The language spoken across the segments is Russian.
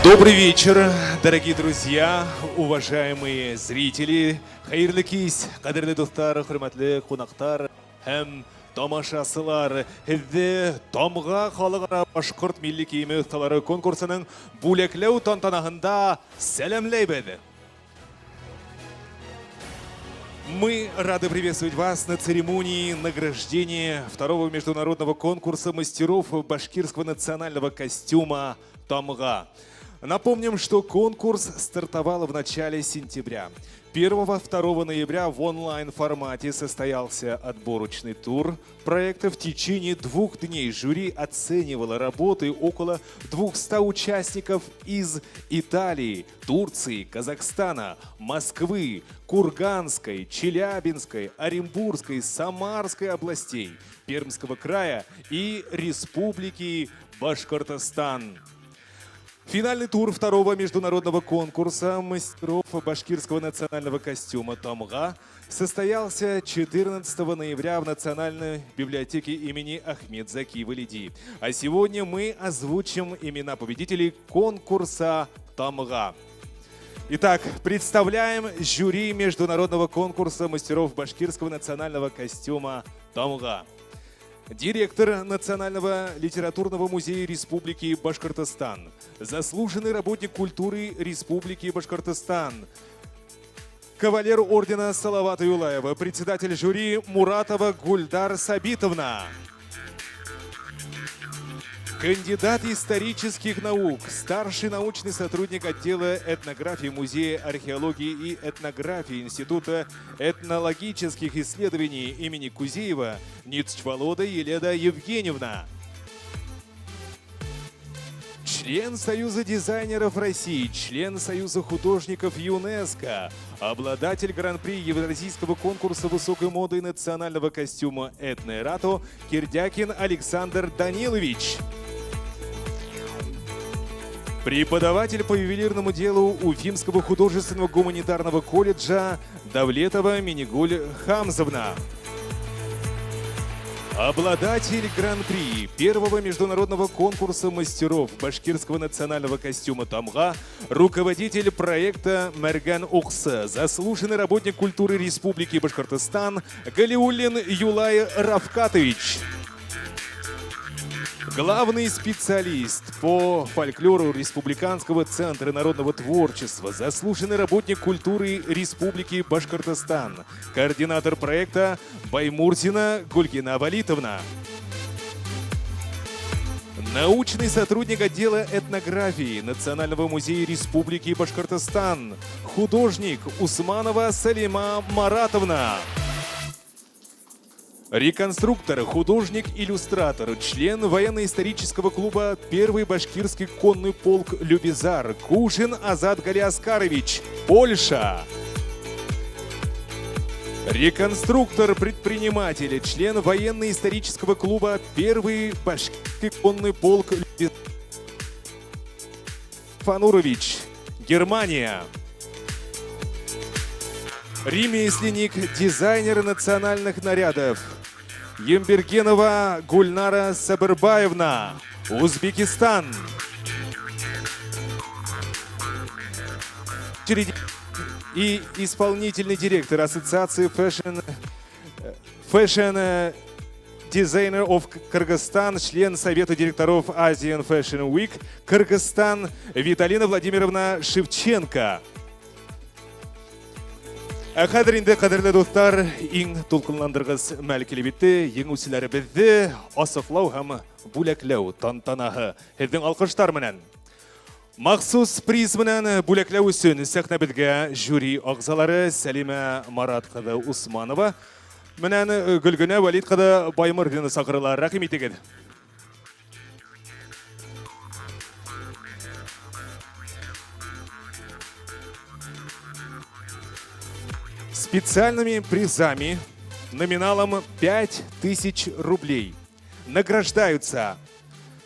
Добрый вечер, дорогие друзья, уважаемые зрители. Хайырлы кис, кадерлі достар, хурматлы қонақтар һәм тамашасылар. Һеҙҙе Тамға халыҡара башҡорт милли кейеме оҫталары конкурсының бүләкләү тантанаһында сәләмләйбеҙ. Мы рады приветствовать вас на церемонии награждения второго международного конкурса мастеров башкирского национального костюма «Тамға». Напомним, что конкурс стартовал в начале сентября. 1-2 ноября в онлайн-формате состоялся отборочный тур проекта. В течение 2 дней жюри оценивало работы около 200 участников из Италии, Турции, Казахстана, Москвы, Курганской, Челябинской, Оренбургской, Самарской областей, Пермского края и Республики Башкортостан. Финальный тур второго международного конкурса мастеров башкирского национального костюма «Тамға» состоялся 14 ноября в Национальной библиотеке имени Ахмед Заки Валиди. А сегодня мы озвучим имена победителей конкурса «Тамға». Итак, представляем жюри международного конкурса мастеров башкирского национального костюма «Тамға». Директор Национального литературного музея Республики Башкортостан, заслуженный работник культуры Республики Башкортостан, кавалер ордена Салавата Юлаева, председатель жюри Муратова Гульдар Сабитовна, кандидат исторических наук, старший научный сотрудник отдела этнографии Музея археологии и этнографии Института этнологических исследований имени Кузеева Ницчволода Елена Евгеньевна. Член Союза дизайнеров России, член Союза художников ЮНЕСКО, обладатель гран-при Евразийского конкурса высокой моды и национального костюма «Этноэрато» Кирдякин Александр Данилович. Преподаватель по ювелирному делу Уфимского художественного гуманитарного колледжа Давлетова Минигуль Хамзовна. Обладатель гран-при первого международного конкурса мастеров башкирского национального костюма «Тамға», руководитель проекта Мерган Укса, заслуженный работник культуры Республики Башкортостан Галиуллин Юлай Равкатович. Главный специалист по фольклору Республиканского центра народного творчества, заслуженный работник культуры Республики Башкортостан, координатор проекта Баймурзина Гульгина Валитовна. Научный сотрудник отдела этнографии Национального музея Республики Башкортостан, художник Усманова Салима Маратовна. Реконструктор, художник-иллюстратор, член военно-исторического клуба «Первый башкирский конный полк Любизар» Кушин Азат Галиаскарович, Польша. Реконструктор, предприниматель, член военно-исторического клуба «Первый башкирский конный полк Любизар» Фанурович, Германия. Ремесленник, дизайнер национальных нарядов Ембергенова Гульнара Сабырбаевна, Узбекистан. И исполнительный директор Ассоциации Fashion Designer of Кыргызстан, член Совета директоров Asian Fashion Week Кыргызстан Виталина Владимировна Шевченко. Қадірінді қадірлі достар, ең толқынландырғыз мәлкелі бетті, ең өсілері бізді асықлау һәм бүләкләу тантанағы. Хәздің алқыштар менен. Мақсус приз менен бүләкләу өсін сәхнә бізге жюри ағзалары Сәлима Марат қады Усманова менен Гүлгүнә Валид қады Баймырдыны сақырылар. Рахим етегеді. Специальными призами номиналом 5000 рублей награждаются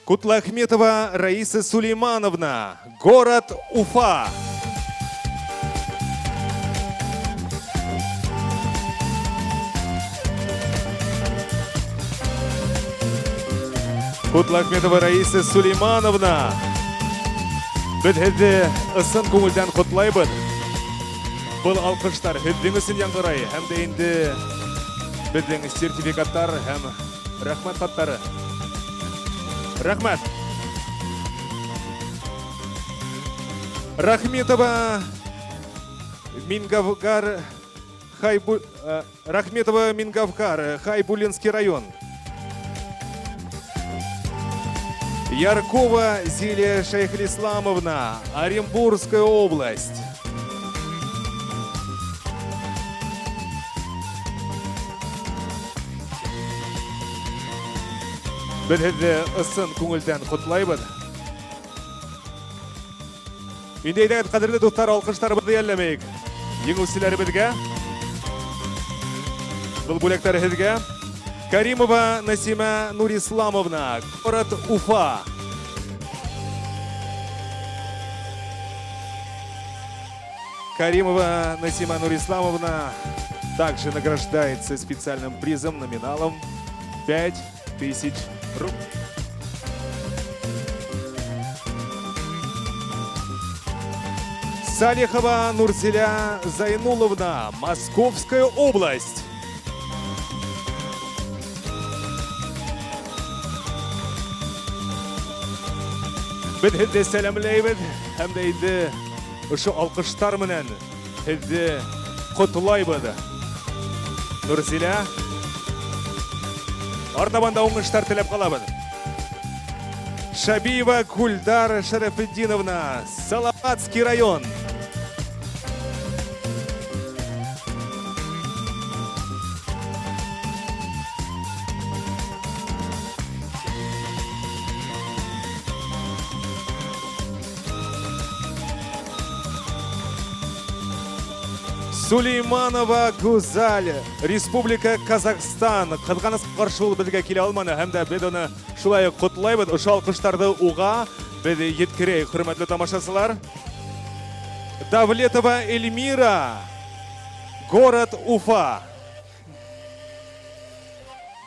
Кутлахметова Раиса Сулеймановна, город Уфа. Кутлахметова Раиса Сулеймановна, Біз хізді ұсын көңілден құтлайбын. Бұл алқыштар хіздің үсін яңғырай, әм де енді біздің сертификаттар, әм рахмат қаттары. Рахмат. Рахметова Мингавгар, Рахметова Мингавкар, Хайбулинский район. Яркова Зилия Шайхлисламовна, Оренбургская область. Біз ұсын көңілден құтлайбын. Үндейдегі қадірлі достар, алқыштарымызды әлемейік. Еңусілері бізге. Бұл бөлектер хізге. Каримова Насима Нурисламовна, город Уфа. Каримова Насима Нурисламовна также награждается специальным призом номиналом 5000 рублей. Салихова Нурзиля Зайнуловна, Московская область. Біз хізді сәлемлейбіз, әмдейді ұшы алқыштар мінен хізді құтылайбыды. Нұрзиля, артабанда оңыштар тілеп қалабыды. Шабиева Гульдар Шарафеддиновна, Салаватский район. Сулейманова Гузаль, Республика Казахстан. Қырғаныс қаршылы бізге келе алманы, әмді біз оны шулай құтлайбыз. Ұшал құштарды уға біз еткірей, құрметлі тамашасылар. Давлетова Эльмира, город Уфа.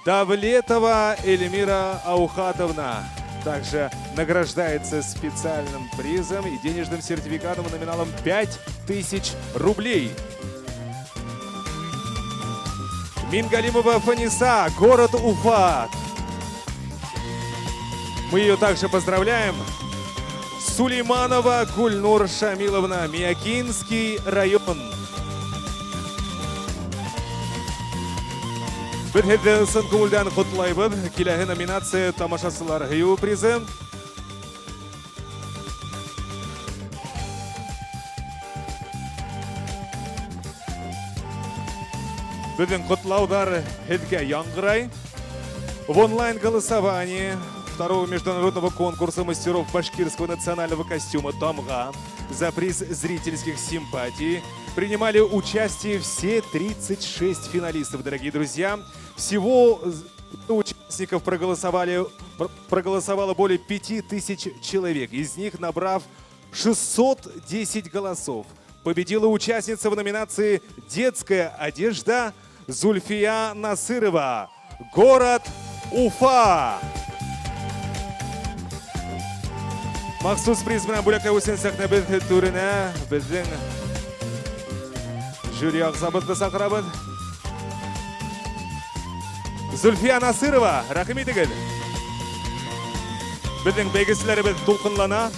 Давлетова Эльмира Аухатовна также награждается специальным призом и денежным сертификатом номиналом 5000 рублей. Мингалимова Фаниса, город Уфа. Мы ее также поздравляем. Сулейманова Гульнур Шамиловна, Миякинский район. Біз хедді сын көңілден құтлайбыз. Келесі номинация тамашасылар ғию призы. Біздің құтлаудар хедге яңғырай. В онлайн-голосовании второго международного конкурса мастеров башкирского национального костюма «Тамга» за приз зрительских симпатий принимали участие все 36 финалистов, дорогие друзья. Всего участников проголосовало более 5000 человек, из них набрав 610 голосов. Победила участница в номинации «Детская одежда» Зульфия Насырова, город Уфа. Махсус приз менен бөлөктө өсөнсөк небет турына биздин жюри агзабызды сакырабыз. Зульфия Насырова, рахмет эгел. Биздин бейгислерибиз толкунлана,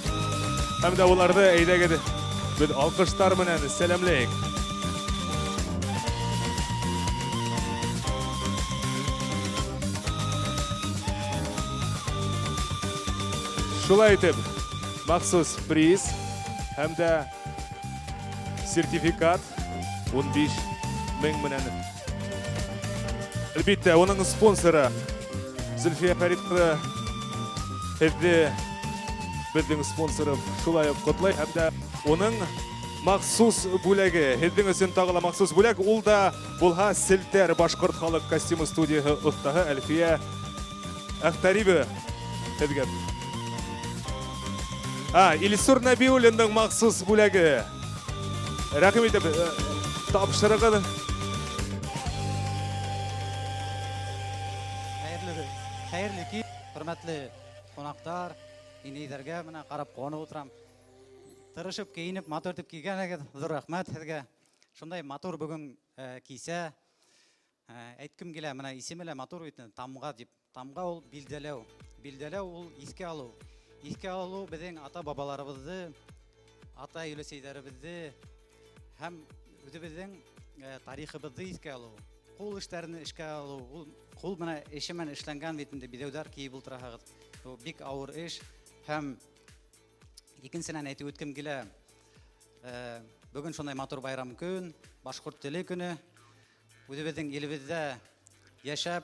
hamda ularni эйдегиде биз алкыштар менен селемлейик. Шулай итеп, махсус приз, hamda сертификат 15 мең менен. Әлбетте, оның спонсоры Зульфия Фаридқызы хедді біздің спонсоры шулай құтлай, hamda оның махсус бүләге, хеддің өсін тағыла махсус бүләг, ол да бұлға сілтер башқұрт халық костюмы студияғы ұқтағы Әлфия Ақтарибі хедген. Илсур Набиуллиндің махсус бүләгі. Рахмет етіп, тапшырығы. Xayrli ki, hurmatli qonaqlar, ineylarga mana qarab qonib o'tiram. тырышып киініп, матур итеп кигәнегез, зур рәхмәт һеҙгә. Шундай матур бүген кисә. Әйткем килә, менә исеме лә матур бит, тамга дип. Тамга ул билдәләү. Билдәләү ул искә алу. Искә алу безнең ата-бабаларыбызды, ата-өләсәйләребезде һәм үзебезнең тарихыбызды искә алу. Кул эшләрне эшкә алу. Ул кул менә эше менән эшләнгән бит инде бидәүдәр киеп ултыраһыгыз. Ул бик авыр эш һәм икенчесеннән әйтеп үткем килә. Бүген шундай матур байрам көн, башкорт теле көне. Үзебезнең илебездә яшәп,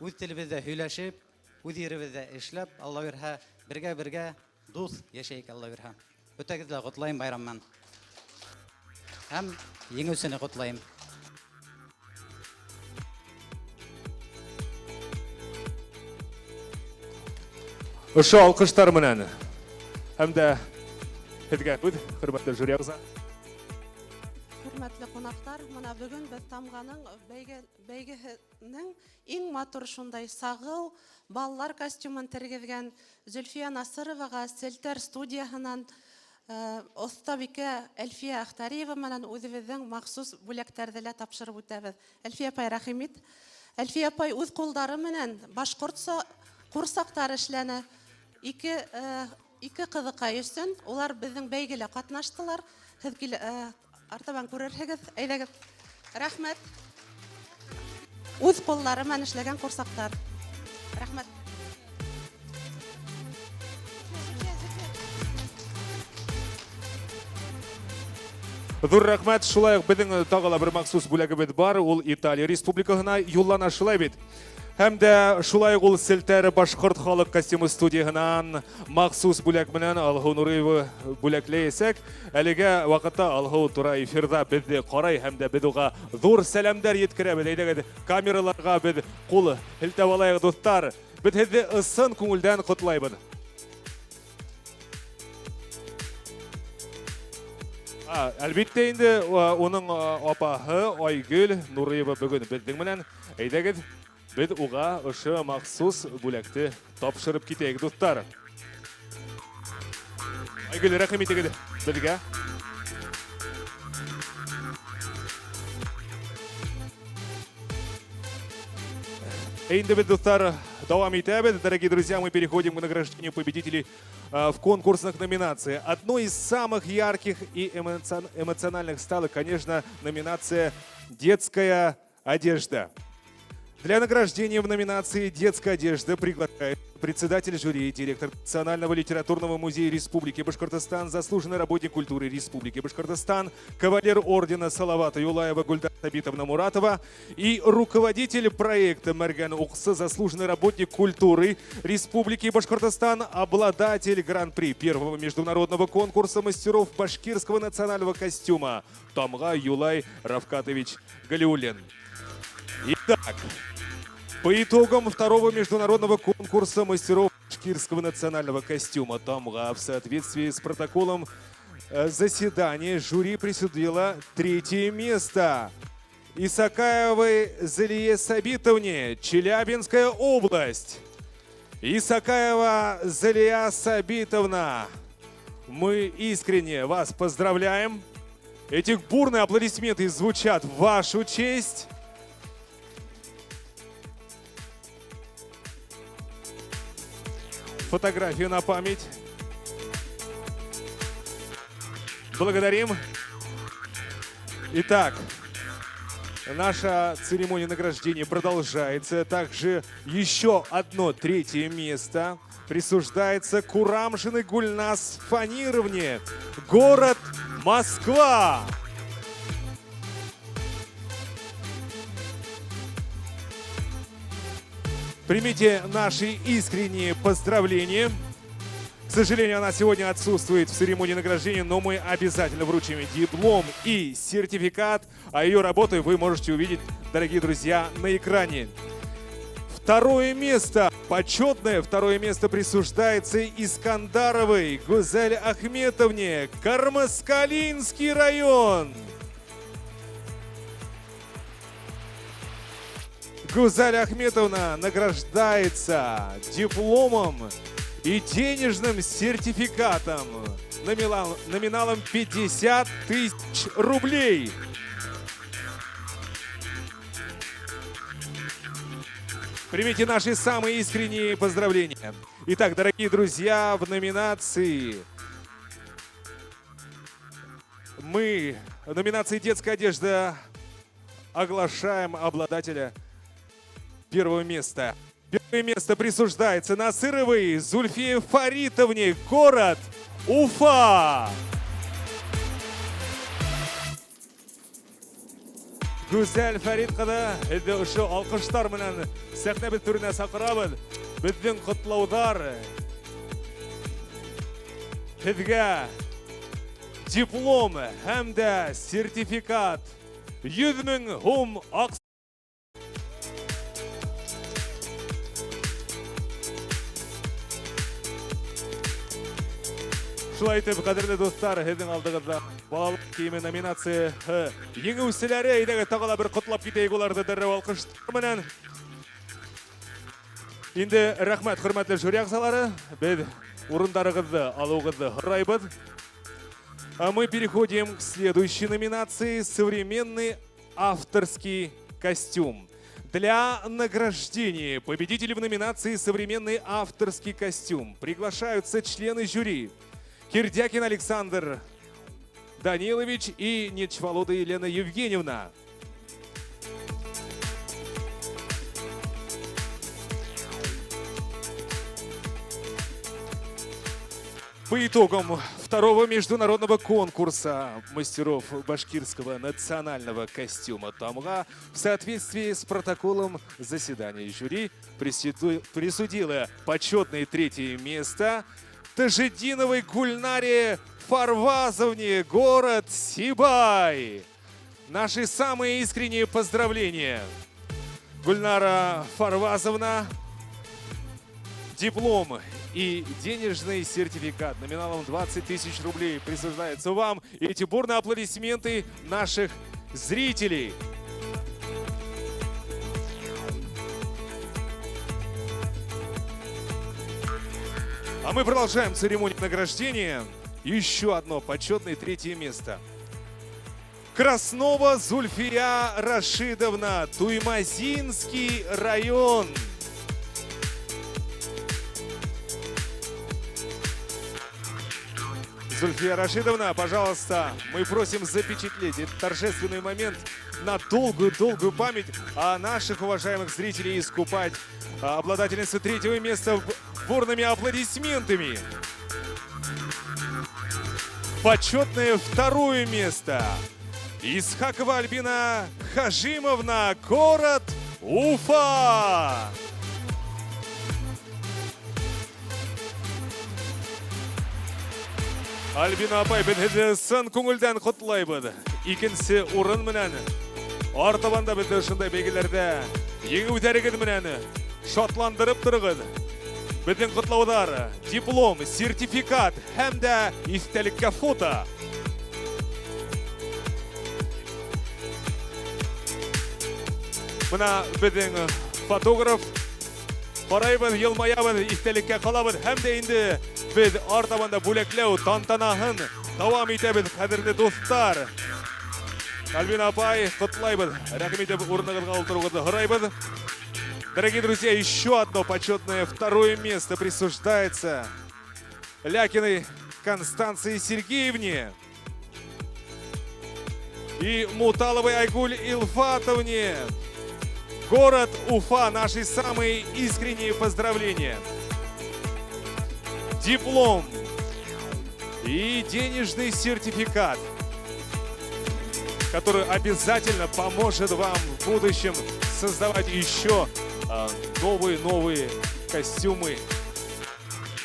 үз телебездә һөйләшеп, үз еребездә эшләп, Алла бирһә, бергә дус яшәйек, Алла бирһә. Бөтәгезне котлайм байрамнан. Һәм еңүсене котлайм. Ошо алкыштар менән һәм дә һеҙгә үҙ хөрмәтле жюри ағза. Хөрмәтле кунаклар, менә бүген без Тамганың бәйгеһенең иң матур шундай сағыл балалар костюмын тергезгән Зөлфия Насыровага Селтер студияһынан Остабикә Әлфия Ахтариева менән үзебезнең махсус бүләктәрҙе лә тапшырып үтәбез. Әлфия апай, рәхимит. Әлфия апай үҙ ҡулдары менән башҡортса ҡурсаҡтар эшләне. Ике ҡыҙыҡай өсөн улар безнең бәйгелә ҡатнаштылар. Һеҙ артабан күрерһегеҙ. Әйҙәгеҙ. Рәхмәт. Үҙ ҡулдары менән эшләгән ҡурсаҡтар. Рәхмәт. Ҙур рәхмәт. Шулай уҡ беҙҙең тағы ла бер махсус бүләгебеҙ бар. Ул Италия Республикаһына юллана, шулай бит. Һәм дә шулай ул Селтәр башҡорт халыҡ костюмы студияһынан махсус бүләк менән Алһыу Нуриева бүләкләйәсәк. Әлегә ваҡытта Алһыу тура эфирҙа беҙҙе ҡарай һәм дә беҙ уға ҙур сәләмдәр еткерәбеҙ. Әйҙәгеҙ, камераларға беҙ ҡул һелтәп алайыҡ, дуҫтар. Беҙ һеҙҙе ысын күңелдән ҡотлайбыҙ. Әлбиттә инде уның апаһы Айгөл Нуриева бүгін беҙҙең менән. Әйҙәгеҙ, беҙ уға ошо махсус бүләкте тапшырып китәйек, дуҫтар. Айгөл, рәхим итегеҙ беҙгә. Инде беҙ, дуҫтар, давам итәбеҙ. Дорогие друзья, мы переходим к награждению победителей в конкурсных номинациях. Одной из самых ярких и эмоциональных стала, конечно, номинация «Детская одежда». Для награждения в номинации «Детская одежда» приглашает председатель жюри, директор Национального литературного музея Республики Башкортостан, заслуженный работник культуры Республики Башкортостан, кавалер ордена Салавата Юлаева Гульдар Сабитовна Муратова и руководитель проекта Мәргән Уҡсы, заслуженный работник культуры Республики Башкортостан, обладатель гран-при первого международного конкурса мастеров башкирского национального костюма Тамга Юлай Равкатович Галиуллин. Итак, по итогам второго международного конкурса мастеров башкирского национального костюма Тамга в соответствии с протоколом заседания жюри присудило 3-е место Исакаевой Залие Сабитовне, Челябинская область. Исакаева Залия Сабитовна, мы искренне вас поздравляем. Эти бурные аплодисменты звучат в вашу честь. Фотографию на память. Благодарим. Итак, наша церемония награждения продолжается. Также еще одно 3-е место присуждается Курамшиной Гульнас Фанировне, город Москва. Примите наши искренние поздравления. К сожалению, она сегодня отсутствует в церемонии награждения, но мы обязательно вручим диплом и сертификат, а ее работу вы можете увидеть, дорогие друзья, на экране. 2-е место, почетное 2-е место присуждается Искандаровой Гузель Ахметовне, Кармаскалинский район. Гузаль Ахметовна награждается дипломом и денежным сертификатом номиналом 50 тысяч рублей. Примите наши самые искренние поздравления. Итак, дорогие друзья, в номинации «Детская одежда» оглашаем обладателя первого места. Первое место присуждается Насыровой Зульфие Фаритовне, город Уфа. Güzel Farid qada, şu alkışlar bilen sahne bitirine sakırabız. Bizden kutlovlar. Sizge diplom hem de sertifikat 100 bin hum aks. Шулай итеп, кадерле достар, һезнең алдыгызда балалык киеме номинациясы еңүчеләре, әйдәгез тагыла бер котлап китәйек уларны дәррәү алкышлар белән. Инде рәхмәт, хөрмәтле жюри әгъзалары, без урындарыгызны алуыгызны сорайбыз. А мы переходим к следующей номинации «Современный авторский костюм». Для награждения победителей в номинации «Современный авторский костюм» приглашаются члены жюри Кирдякин Александр Данилович и Нечволода Елена Евгеньевна. По итогам второго международного конкурса мастеров башкирского национального костюма «Тамга» в соответствии с протоколом заседания жюри присудило почетное третье место Тажидиновой Гульнаре Фарвазовне, город Сибай. Наши самые искренние поздравления. Гульнара Фарвазовна, диплом и денежный сертификат номиналом 20 тысяч рублей присуждается вам. И эти бурные аплодисменты наших зрителей. А мы продолжаем церемонию награждения. Еще одно почетное третье место. Краснова Зульфия Рашидовна, Туймазинский район. Зульфия Рашидовна, пожалуйста, мы просим запечатлеть этот торжественный момент на долгую-долгую память о наших уважаемых зрителей и искупать обладательницу третьего места бурными аплодисментами. Почетное второе место. Исхакова Альбина Хажимовна, город Уфа. Альбина апай, біз сын көңілден құтлайбыз. Икенсі орын менен. Артабанда бізді шындай бейгілерді еңі өтәрігіз менен шотландырып тұрғыз. Біздің құтлаудар, диплом, сертификат, һәм дә истәлеккә фото. Мына біздің фотограф қарайбыз, елмаябыз, истәлеккә қалабыз, һәм дә инде biz артабанда бүләкләү тантанаһын дәвам итәбез, кадерле достар. Альбина апай, котлайбыз, рәхмәт итеп урыныгызга утыругызны сорайбыз. Дорогие друзья, еще одно почетное второе место присуждается Лякиной Констанции Сергеевне и Муталовой Айгуль Илфатовне, город Уфа. Наши самые искренние поздравления. Диплом и денежный сертификат, который обязательно поможет вам в будущем создавать еще новые костюмы.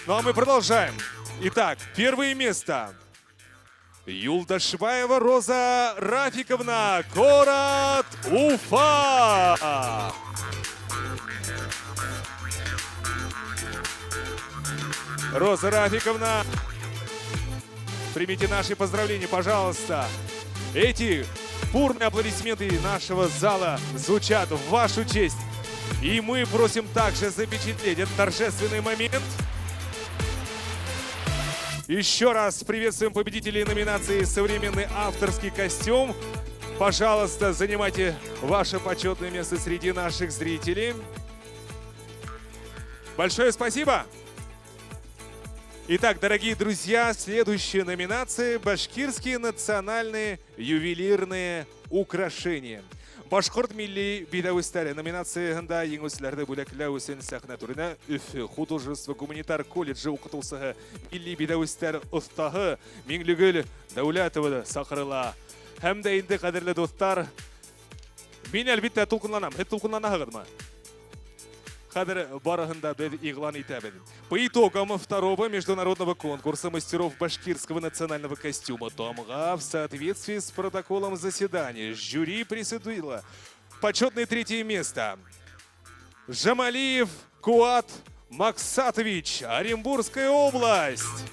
Ну а мы продолжаем. Итак, первое место. Юлдашбаева Роза Рафиковна, город Уфа. Роза Рафиковна, примите наши поздравления, пожалуйста. Эти бурные аплодисменты нашего зала звучат в вашу честь. И мы просим также запечатлеть этот торжественный момент. Еще раз приветствуем победителей номинации «Современный авторский костюм». Пожалуйста, занимайте ваше почетное место среди наших зрителей. Большое спасибо! Итак, дорогие друзья, следующая номинация – башкирские национальные ювелирные украшения. Башқұрт милли бидәуістері номинациясында еңіслерді бөләкләу өсен сәхнә түріне Үфі художество гуманитар колледжі оқытылсығы милли бидәуістері ұстағы Меңлігіл Дәуләтовы сақырыла. Һәм дә инде қадірлі достар, мен әлбетте тұлқынланам. Тұлқынланағыды ма? Кадр барахында біз иглан итәбен. По итогам второго международного конкурса мастеров башкирского национального костюма Томга в соответствии с протоколом заседания жюри присудило почетное третье место. Жамалиев Куат Максатович, Оренбургская область.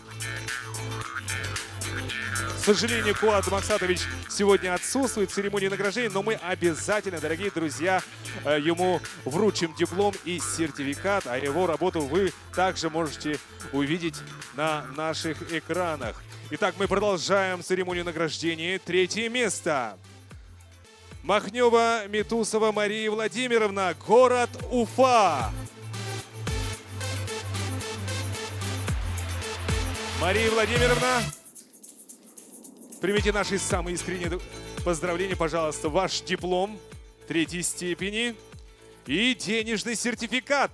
К сожалению, Куат Максатович сегодня отсутствует в церемонии награждения, но мы обязательно, дорогие друзья, ему вручим диплом и сертификат, а его работу вы также можете увидеть на наших экранах. Итак, мы продолжаем церемонию награждения. Третье место. Махнева Метусова Мария Владимировна, город Уфа. Мария Владимировна, примите наши самые искренние поздравления, пожалуйста, ваш диплом третьей степени и денежный сертификат.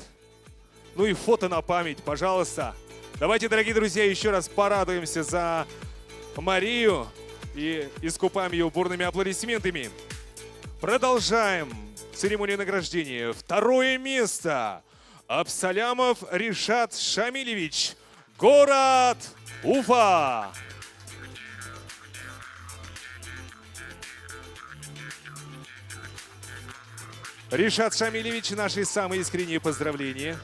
Ну и фото на память, пожалуйста. Давайте, дорогие друзья, еще раз порадуемся за Марию и искупаем ее бурными аплодисментами. Продолжаем церемонию награждения. Второе место. Абсалямов Ришат Шамилевич, город Уфа. Ришат Шамилевич, наши самые искренние поздравления.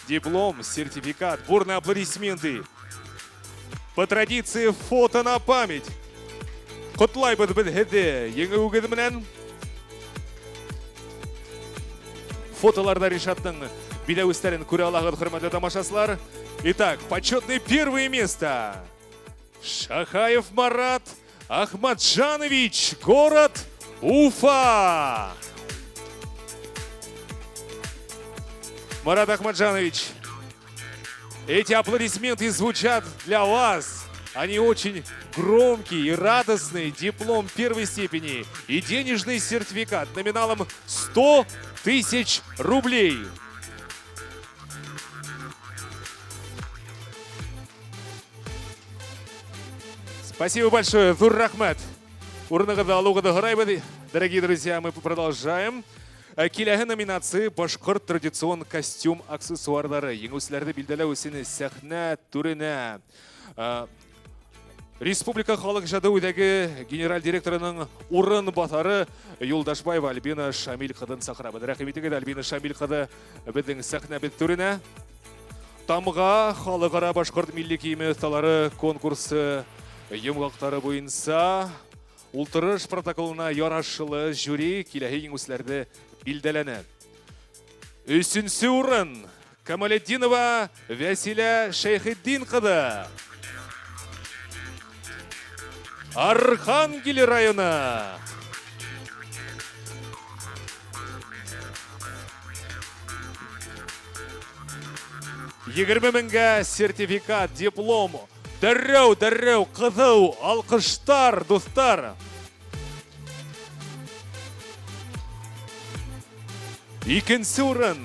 Диплом, сертификат, бурные аплодисменты. По традиции фото на память. Құтлай бұд хеде, еңі үгеді мінен. Фотоларда Ришаттың бидәуістерін көре алағыд құрметті тамашасылар. Итак, почетное первое место. Шахаев Марат Ахмаджанович, город Уфа. Марат Ахмаджанович, эти аплодисменты звучат для вас. Они очень громкие и радостные. Диплом первой степени и денежный сертификат номиналом 100 тысяч рублей. Спасибо большое, Зур Рахмет. Дорогие друзья, мы продолжаем. Келесі номинации башқұрт традицион костюм аксессуарлары. Еңіслерді білділі өсіні сәхнә түріне. Республика халық жады өйдегі генераль директорының урын батары Юлдашбаева Альбина Шамил қыдын сақырабы. Рахметігі Альбина Шамил қыды біздің сәхнә біт түріне. Тамға халықара башқұрт милли киімі ұсталары конкурсы емғақтары бойынса ұлтырыш протоколына ярашылы жюри келесі еңіслерді билдәләне. Үшінші урын Камалетдинова Вәсиля Шейхиддин қыды. Архангель районы. Егерме меңгә сертификат, диплом. Дәррәу, қыдау, алқыштар, достар. Икенче урын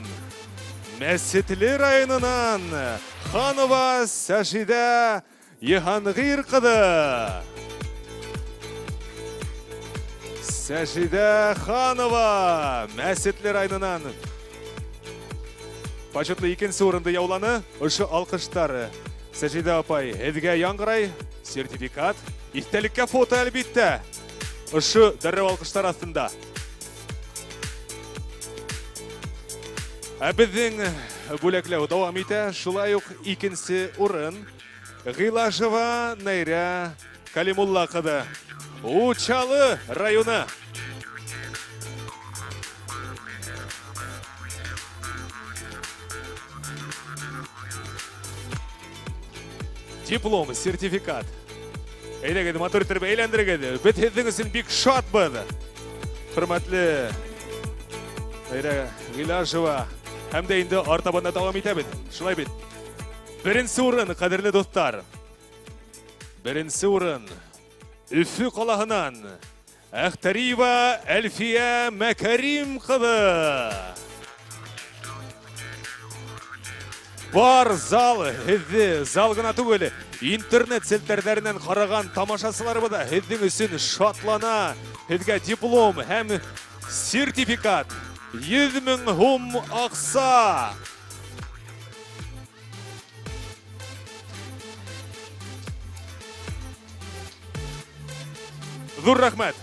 Мәсетле районынан Ханова Сәжидә Ехангир қыды. Сәжидә Ханова Мәсетле районынан почетлы икенче урынды яуланы. Ұшы алқыштары. Сәжидә апай, әдіге яңғырай, сертификат, истәлікке фото әлбетті. Ұшы дәррәу алқыштар астында. Біздің бүләкләу давам ите, шулай ук икенче урын Гыйлашева Найря Калимулла қыды. Учалы районы. диплом, сертификат. Әйдәгеді, мотор түріп әйләндірігеді. Біт хедіңізін бік шат бұды. Құрматлы Айра Вилажева әмді енді артабанда тағам етәбін. Шылай бет. Бірінші орын, қадірлі достар. Бірінші орын. Үфі қалағынан. Әхтариева Әлфия Мәкәрим қыды. Бар зал, хедді залғына түгілі. Интернет селтердерінен қараған тамашасылары бұда. Хеддің үсін шатлана. Хедге диплом әм сертификат. 100.000 хум ақса. Зур рахмет,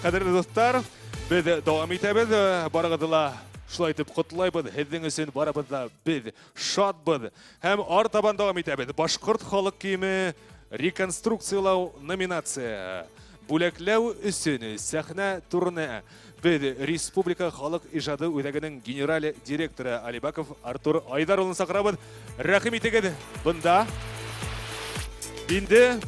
қадірлі достар. Біз дауам етебіз, барағыдыла шылайтып құтылайбыз. Хеддің үсін барабызда біз шат бұд. Әм артабан дауам етебіз. Башқұрт халық киімі реконструкциялау номинация. Бүләкләу үсін сәхнә турны. Біз Республика халық ижады өдәгінің генерали директоры Алибаков Артур Айдарұлын сақырабыз. Рахим етегеді. Бұнда. Инде.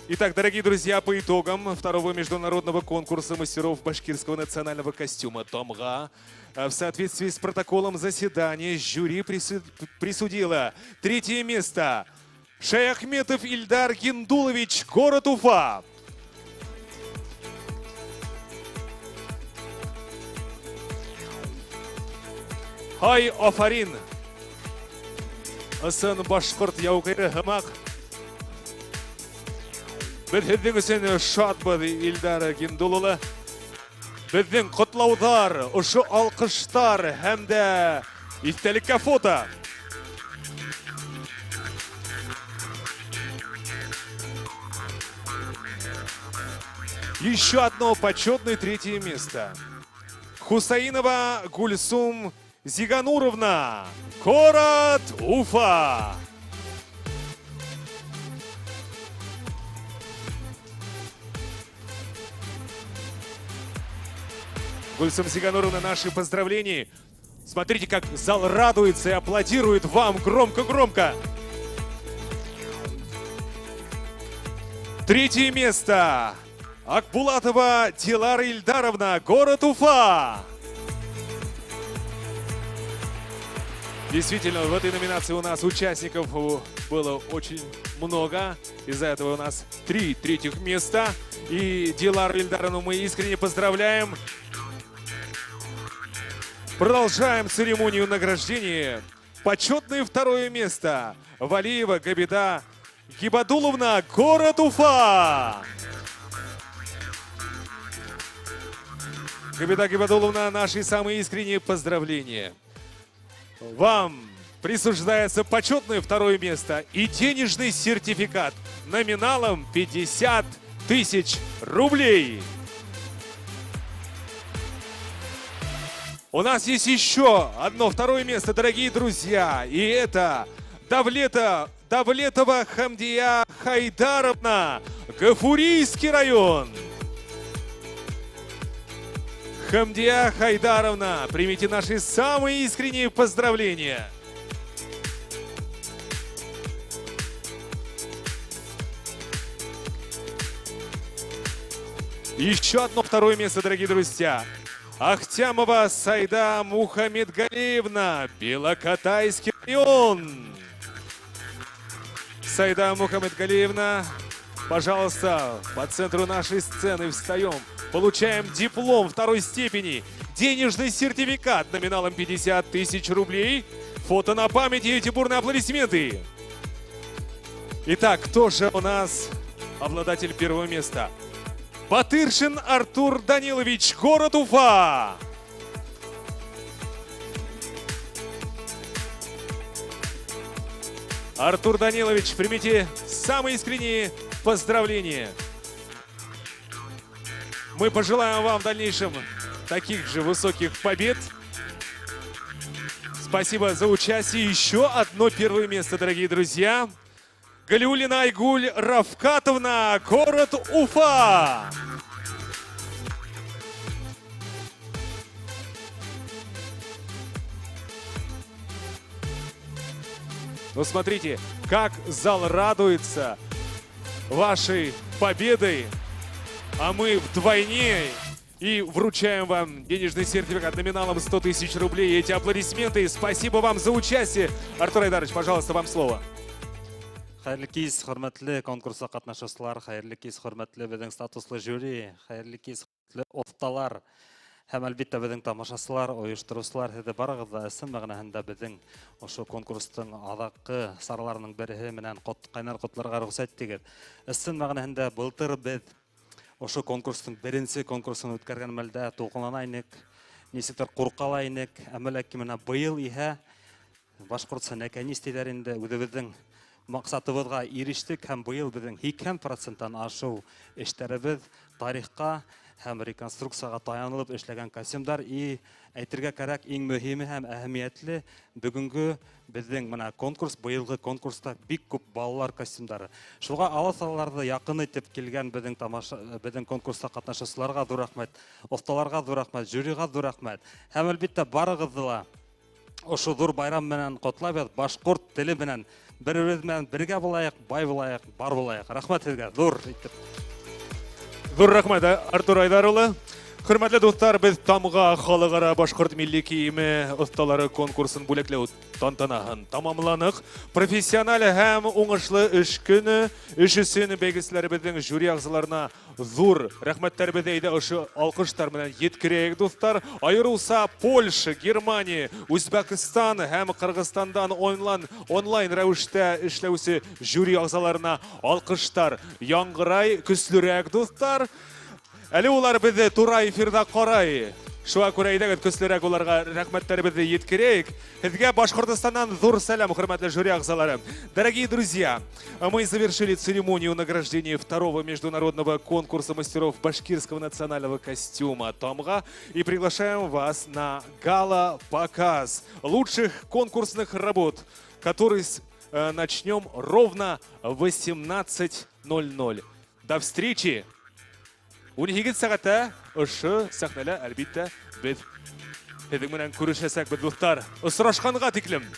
Итак, дорогие друзья, по итогам второго международного конкурса мастеров башкирского национального костюма «Томга» в соответствии с протоколом заседания жюри присудило 3-е место Шаяхметов Ильдар Гендулович, город Уфа. Хай Афарин. Ысын башқұрт яуқайры ғымақ. Біздің үсін шат бұд Ильдар Гендулұлы. Біздің құтлаудар, ұшы алқыштар, әмді истелікке фото. Еще одно почетное 3-е место. Хусаинова Гульсум Зигануровна, город Уфа. Гульсум Зигануровна, наши поздравления. Смотрите, как зал радуется и аплодирует вам громко-громко. 3-е место. Акбулатова Дилара Ильдаровна, город Уфа. Действительно, в этой номинации у нас участников было очень много. Из-за этого у нас 3 3-х места. И Дилару Ильдаровну мы искренне поздравляем. Продолжаем церемонию награждения. Почетное 2-е место. Валиева Габида Гибадуловна, город Уфа. Габида Гибадуловна, наши самые искренние поздравления. Вам присуждается почетное 2-е место и денежный сертификат номиналом 50 000 рублей. У нас есть еще одно 2-е место, дорогие друзья, и это Давлетова Хамдия Хайдаровна, Гафурийский район. Хамдия Хайдаровна, примите наши самые искренние поздравления. Еще одно 2-е место, дорогие друзья. Ахтямова Сайда Мухаммедгалиевна, Белокатайский район. Сайда Мухаммедгалиевна, пожалуйста, по центру нашей сцены встаем. Получаем диплом 2-й степени, денежный сертификат номиналом 50 000 рублей, фото на память и эти бурные аплодисменты. Итак, кто же у нас обладатель 1-го места? Батыршин Артур Данилович, город Уфа. Артур Данилович, примите самые искренние поздравления. Мы пожелаем вам в дальнейшем таких же высоких побед. Спасибо за участие. Еще одно 1-е место, дорогие друзья. Галиуллина Айгуль Рафкатовна, город Уфа. Ну, смотрите, как зал радуется вашей победой, а мы вдвойне и вручаем вам денежный сертификат номиналом 100 тысяч рублей. Эти аплодисменты. Спасибо вам за участие. Артур Айдарович, пожалуйста, вам слово. Хайырлы кез, хөрмәтле конкурска катнашучылар, хайырлы кез, хөрмәтле безнең статуслы жюри, хайырлы кез, хөрмәтле офталар, һәм әлбәттә безнең тамашачылар, оештыручылар, һәде барыгыз да исем мәгънәһендә безнең ошо конкурстың адакы сараларының бере менән кайнар котларга рөхсәт итегез. Исем мәгънәһендә былтыр без ошо конкурстың беренче конкурсын үткәргән мәлдә тулкынлана инек, ничектер куркала инек, әмма ләкин менә быел иһә башкортстан әкәнистеләр инде үзебезнең максатыбызга ирештек һәм быел безнең 80%-тан ашу эшләребез тарихка һәм реконструкцияга таянылып эшләгән костюмдар и әйтергә кирәк иң мөһиме һәм әһәмиятле бүгенге безнең менә конкурс, быелгы конкурста бик күп балалар костюмдары. Шуңа аласаларны якын итеп килгән безнең конкурста катнашучыларга зур рәхмәт, офталарга зур рәхмәт, жюрига зур рәхмәт. Һәм әлбәттә барыгызны да ошо зур байрам менән котлап, башкорт теле менән бер-беребез белән бергә булайык, бай булайык, бар булайык. Рәхмәт сезгә, зур итеп. Зур рәхмәт, Артур Айдарулы. Хөрмәтле дуслар, без Тамга халыкара башкорт милли киеме осталары конкурсын бүләкләү тантанаһын тамамланык. Профессиональ һәм уңышлы эш көне өчен бәйгесләребезнең жюри әгъзаларына зур рәхмәтләребезне әйдә ошо алкыштар белән yetkерәйек, дуслар. Аерылса Польша, Германия, Үзбәкстан һәм Кыргызстандан онлайн рәвештә эшләүче жюри әгъзаларына алкыштар яңгырай, көслерәк, дуслар. Әле улар безне тура эфирда карай. Шуңа күрә әйдәгез көслерәк уларга рәхмәтләребезне yetkерәйек. Сезгә Башкортостаннан зур сәлам, хөрмәтле жюри әгъзалары. Дорогие друзья, мы завершили церемонию награждения второго международного конкурса мастеров башкирского национального костюма Тамга и приглашаем вас на гала-показ лучших конкурсных работ, который начнем ровно в 18:00. До встречи! 12 сәгатьтә ошо сәхнәлә әлбәттә без сезнең белән күрешәсәк, дуслар. Очрашканга тиклем.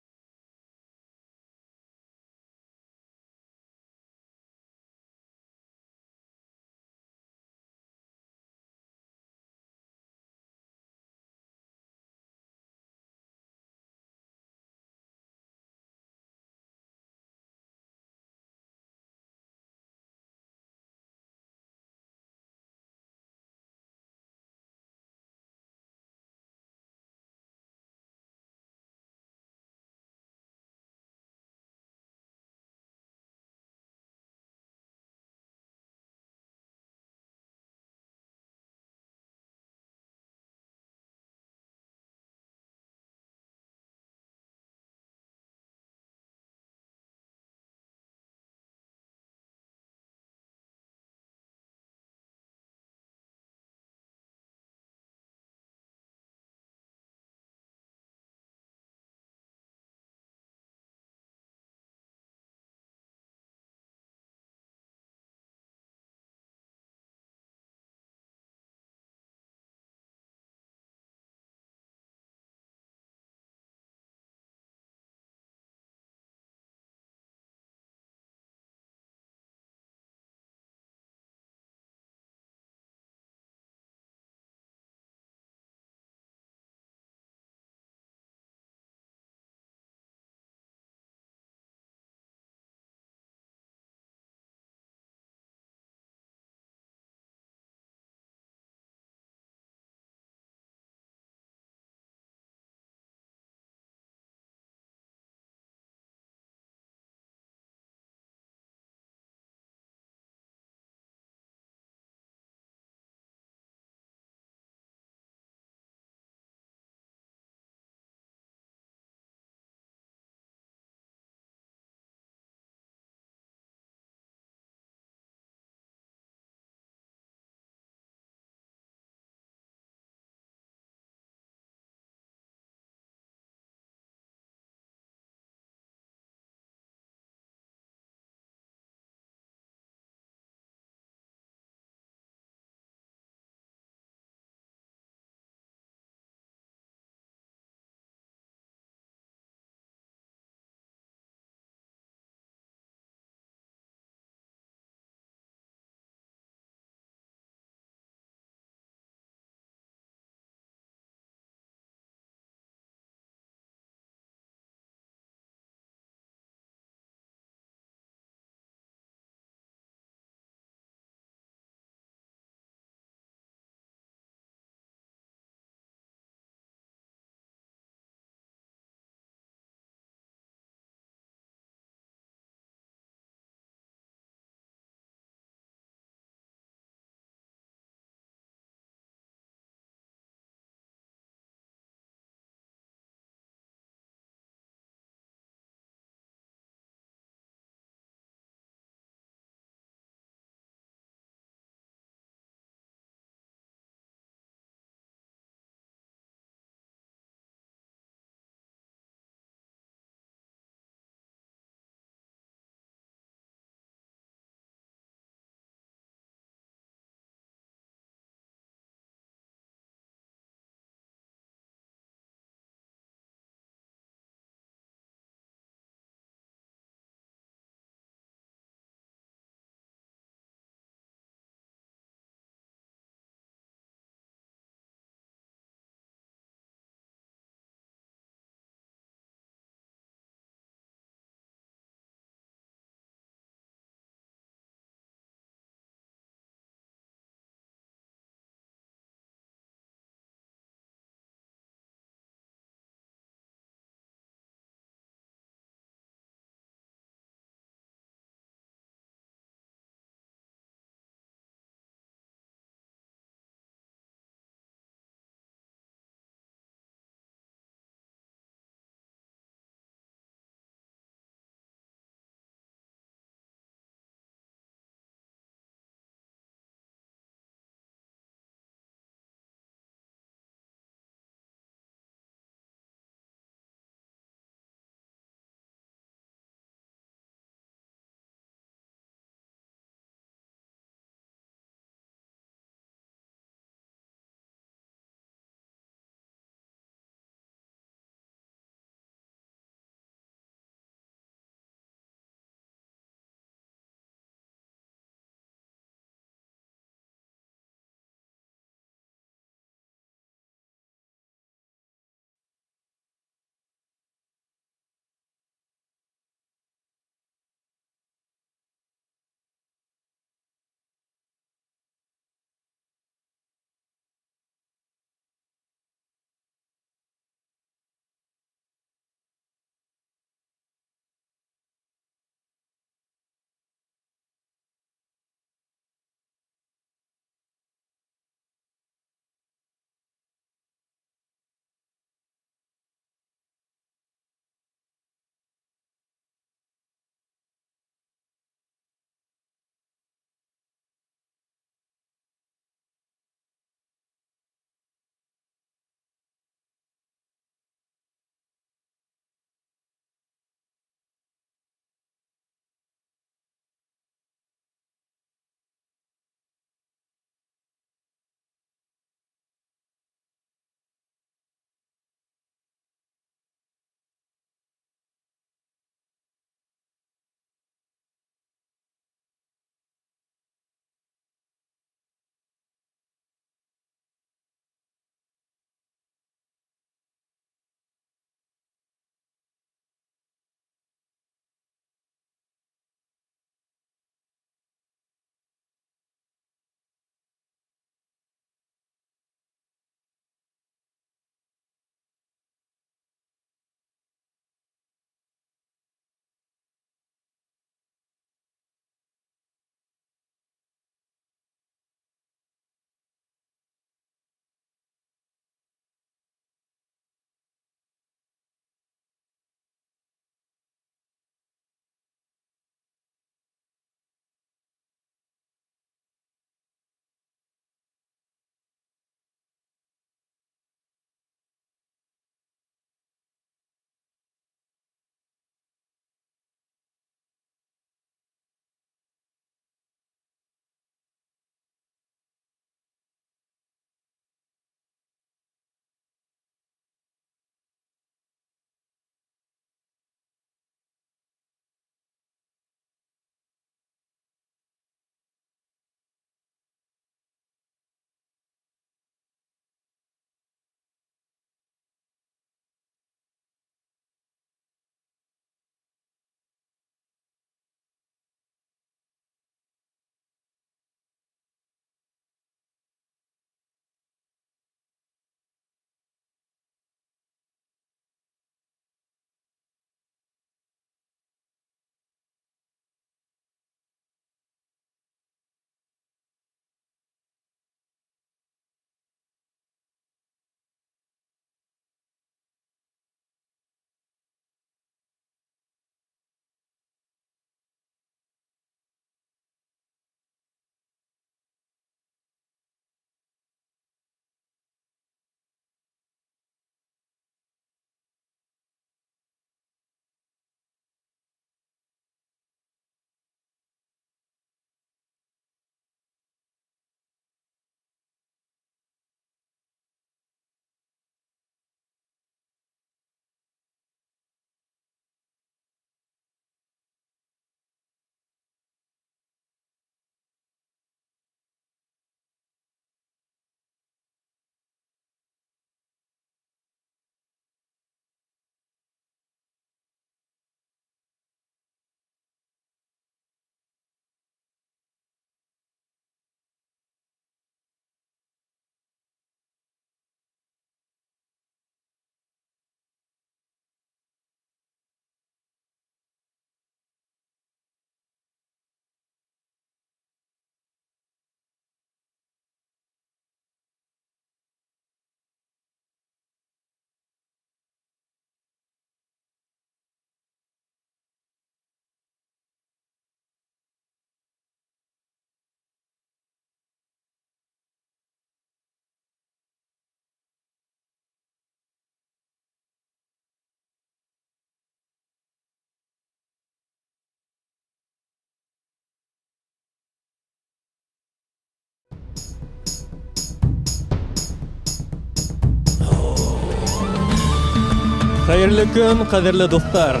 Хәерле көн, кадерле дуслар.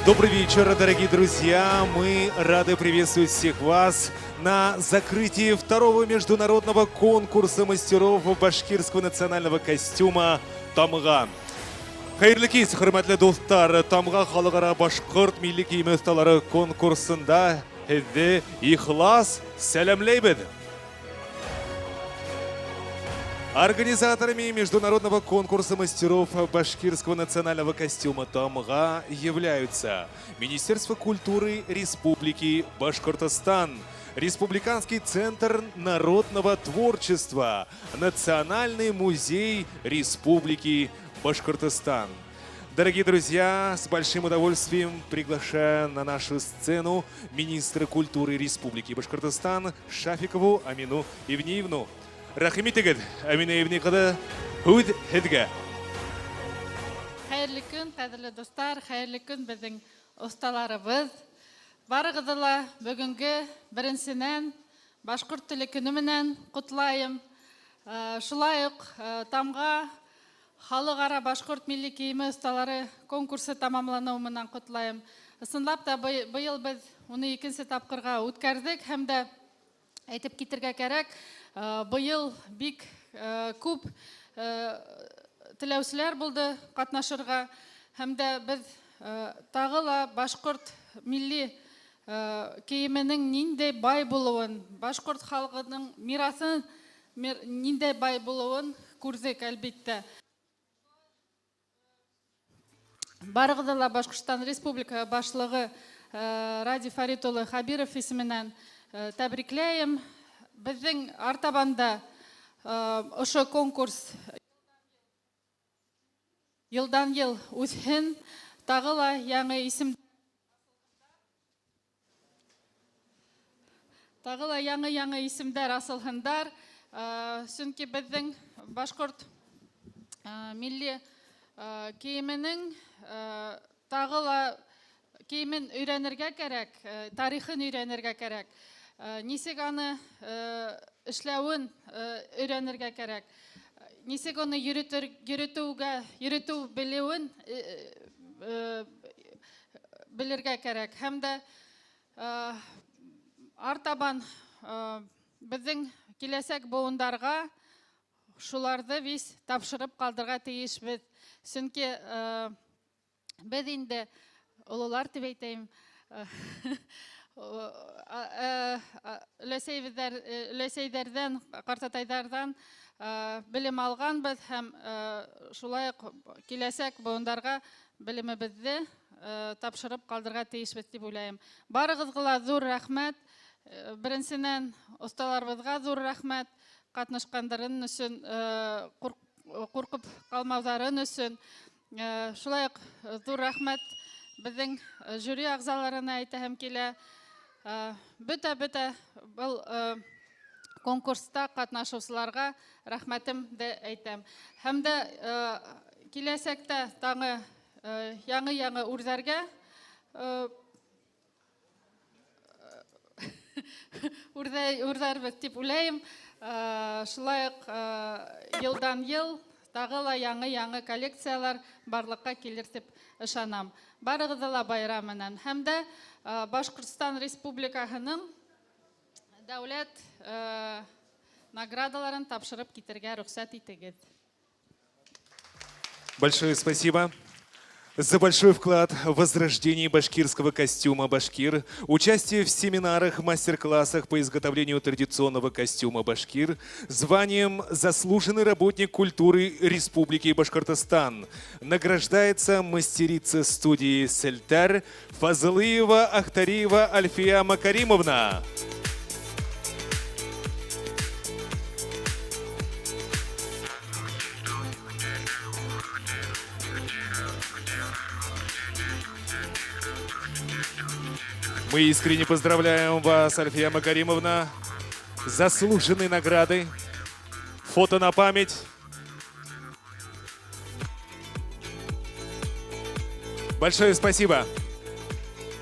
Добрый вечер, дорогие друзья! Мы рады приветствовать всех вас на закрытии второго международного конкурса мастеров башкирского национального костюма «Тамга». Хайырлы кез, хөрмәтле достар, «Тамга» халыкара башкорт милли киеме осталары конкурсында һезне ихлас сәламләйбез. Организаторами международного конкурса мастеров башкирского национального костюма «Тамга» являются Министерство культуры Республики Башкортостан, Республиканский центр народного творчества, Национальный музей Республики Башкортостан. Дорогие друзья, с большим удовольствием приглашаю на нашу сцену министра культуры Республики Башкортостан Шафикову Амину Ивниевну. Рахмет егет, Амина Ивни кыды хүд һезгә. Хәерле көн, кадерле достар, хәерле көн безнең осталарыбыз. Барыгызны ла бүгенге беренчедән башкорт теле көне менән котлайым. Шулай ук Тамга халыкара башкорт милли киеме осталары конкурсы тамамлануы менән котлайым. Ысынлап та быел без 12нче тапкырга үткәрдек һәм дә әйтеп китергә кирәк, быел бик күп теләүчеләр булды катнашырга һәм дә без тагы ла башкорт милли киеменең ниндәй бай булуын, башкорт халкының мирасын ниндәй бай булуын күрдек әлбәттә. Барыгызны ла Башкортстан Республика башлыгы Ради Фарит улы Хабиров исеменнән тәбрикләйм. Безнең артабанда ошо конкурс елдан ел үсһен, тагы ла яңа исем яңа исемдәр асылһындар. Чөнки безнең башкорт милли киеменең тагы ла киемен өйрәнергә кирәк, тарихын өйрәнергә кирәк. Нисек аны эшләвен өйрәнергә кирәк. Нисек аны йөритү белүен белергә кәрәк. Һәм дә артабан безнең киләсәк буыннарга шуларды biz тапшырып калдырга тиешбез. Чөнки без инде олылар дип әйтәм, өләсәйләрдән, картатайлардан белем алганбыз һәм шулай киләсәк буыннарга белемебезне тапшырып калдырга тиешбез дип уйлыйм. Барыгызга зур рәхмәт. Беренчедән осталарыбызга зур рәхмәт. Катнашкандарын өчен, куркып калмауларын өчен. Шулай зур рәхмәт безнең жюри әгъзаларына әйтәм килә. Бөтә был конкурста катнашучыларга рәхмәтем дә әйтәм. Һәм дә киләсәктә таңы яңы үрзәргә үрзәрбез дип уйлыйм. Шулай елдан ел тагыла яңы коллекциялар барлыкка килер дип ышанам. Барыгызга байрам менән. Һәм дә Башкортстан Республикаһының дәүләт наградаларын тапшырып китергә рөхсәт итегез. Большое спасибо за большой вклад в возрождение башкирского костюма «Башкир», участие в семинарах, мастер-классах по изготовлению традиционного костюма «Башкир», званием «Заслуженный работник культуры Республики Башкортостан». Награждается мастерица студии «Сельтер» Фазылыева Ахтариева Альфия Макаримовна. Мы искренне поздравляем вас, Альфия Макаримовна, с заслуженной наградой. Фото на память. Большое спасибо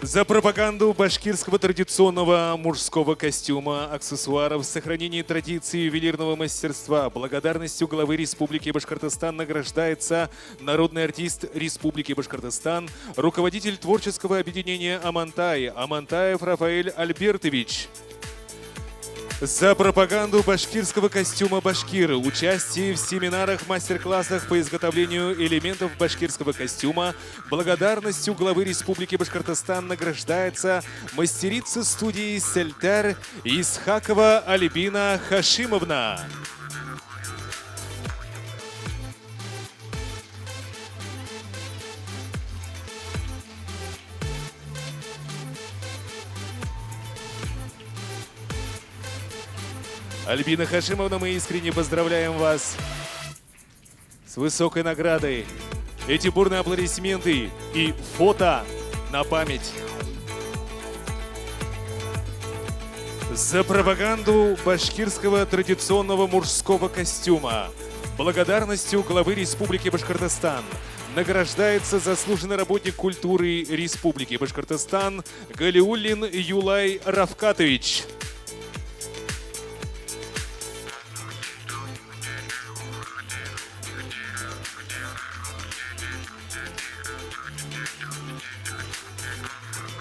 за пропаганду башкирского традиционного мужского костюма, аксессуаров, сохранение традиции ювелирного мастерства. Благодарностью главы Республики Башкортостан награждается народный артист Республики Башкортостан, руководитель творческого объединения «Амантай» Амантаев Рафаэль Альбертович. За пропаганду башкирского костюма «Башкир», участие в семинарах, мастер-классах по изготовлению элементов башкирского костюма, благодарностью главы Республики Башкортостан награждается мастерица студии «Сельтер» Исхакова Альбина Хашимовна. Альбина Хашимовна, мы искренне поздравляем вас с высокой наградой. Эти бурные аплодисменты и фото на память. За пропаганду башкирского традиционного мужского костюма, благодарностью главы Республики Башкортостан награждается заслуженный работник культуры Республики Башкортостан Галиуллин Юлай Равкатович.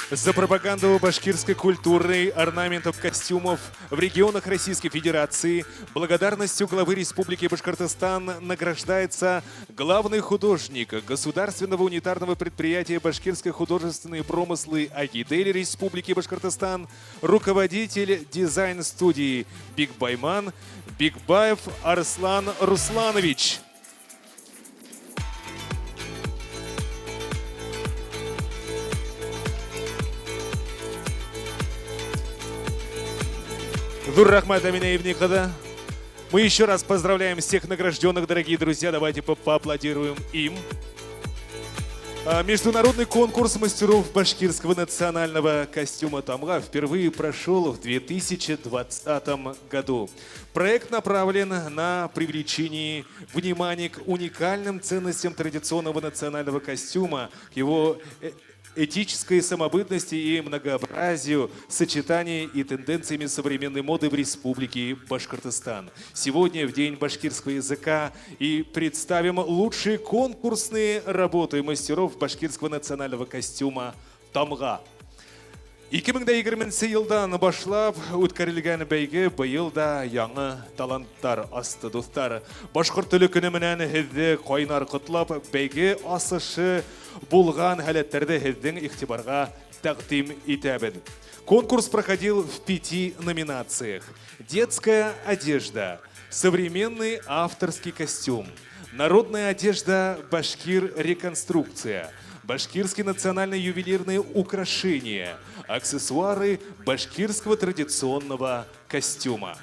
За пропаганду башкирской культуры, орнаментов, костюмов в регионах Российской Федерации благодарностью главы Республики Башкортостан награждается главный художник Государственного унитарного предприятия «Башкирские художественные промыслы Агидель» Республики Башкортостан, руководитель дизайн-студии «Бигбайман» Бигбаев Арслан Русланович. Дуррахмат Аминаевникада. Мы еще раз поздравляем всех награжденных, дорогие друзья. Давайте поаплодируем им. Международный конкурс мастеров башкирского национального костюма «Тамга» впервые прошел в 2020 году. Проект направлен на привлечение внимания к уникальным ценностям традиционного национального костюма, к его этической самобытности и многообразию, сочетании и тенденциями современной моды в Республике Башкортостан. Сегодня в День башкирского языка и представим лучшие конкурсные работы мастеров башкирского национального костюма тамға. 2020 елдан башлап өткәрелгән бәйге быел да яңы таланттар асты достар. Башкорт теле көне менән һезне кайнар котлап, бәйге асышы булган хәләтләрдә һезнең игътибарга тәкъдим итәбез. Конкурс проходил в 5 номинациях. Детская одежда, современный авторский костюм, народная одежда башкир реконструкция, башкирские национальные ювелирные украшения, аксессуары башкирского традиционного костюма.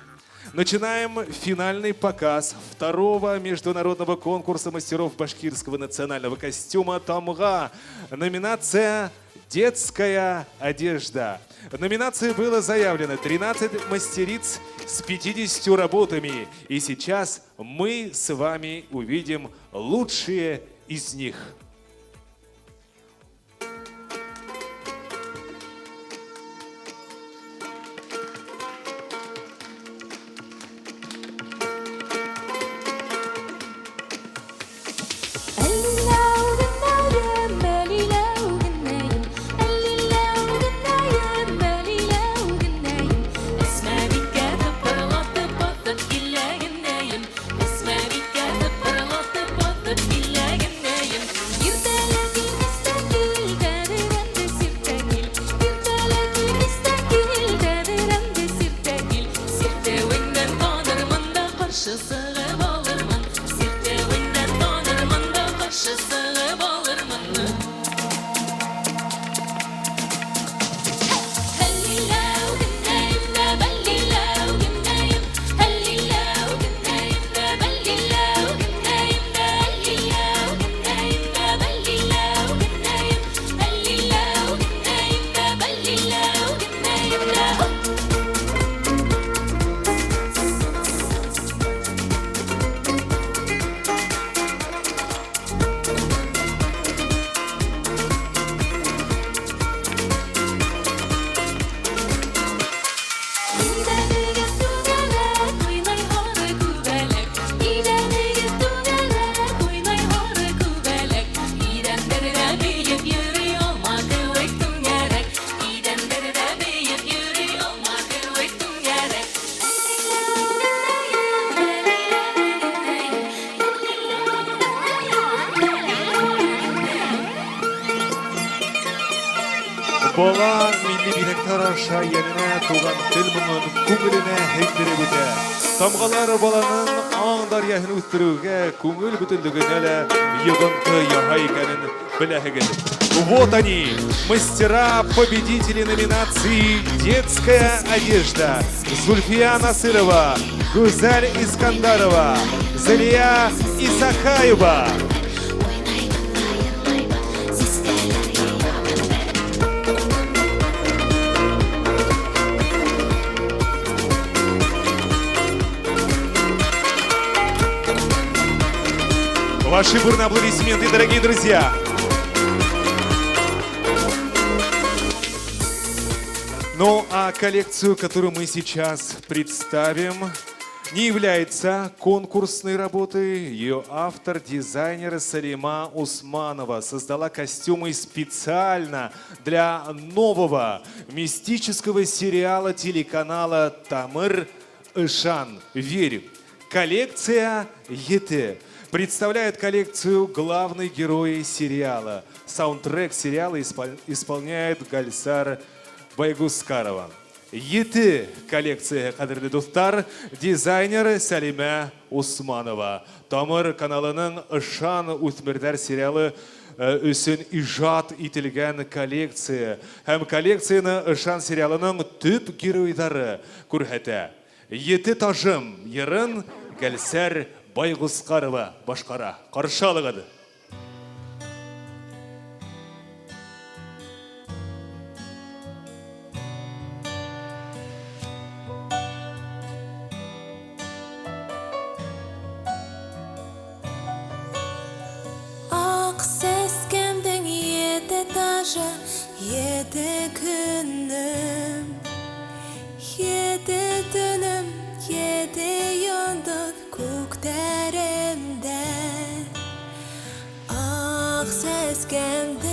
Начинаем финальный показ второго международного конкурса мастеров башкирского национального костюма «Тамга». Номинация «Детская одежда». В номинации было заявлено 13 мастериц с 50 работами. И сейчас мы с вами увидим лучшие из них. Bola milli birliktер аша yerine туган тел моңын күңеленә һәйдереп үтә. Тамгалар баланың аң дарьясын үстерүгә күңел бүтәнлегенә лә йогынты яһа икәнен беләһегез. Вот они, мастера победители номинации «Детская одежда». Зульфия Насырова, Гузаль Искандарова, Залия Исакаева. Ваши бурные аплодисменты, дорогие друзья! Ну а коллекцию, которую мы сейчас представим, не является конкурсной работой. Ее автор, дизайнер Салима Усманова, создала костюмы специально для нового мистического сериала телеканала «Тамыр Ишан». Верю. Коллекция «Ете» представляет коллекцию главной герои сериала. Саундтрек сериала исполняет Гальсар Байгускарова. Еті коллекция қадірлі достар, дизайнер Салима Усманова. Тамыр каналының Ишан үсмердер сериалы өсін ижат итілген коллекция. Һәм коллекцияны Ишан сериалының түп геройлары күрһәтә. Еті тажым, ерін Гальсар Байгускарова башқара. Қаршы алығады. Ақ сескемдің еді тажы, еді күнім, еді түнім, еді яндық көктерімді. Ақ сескемдің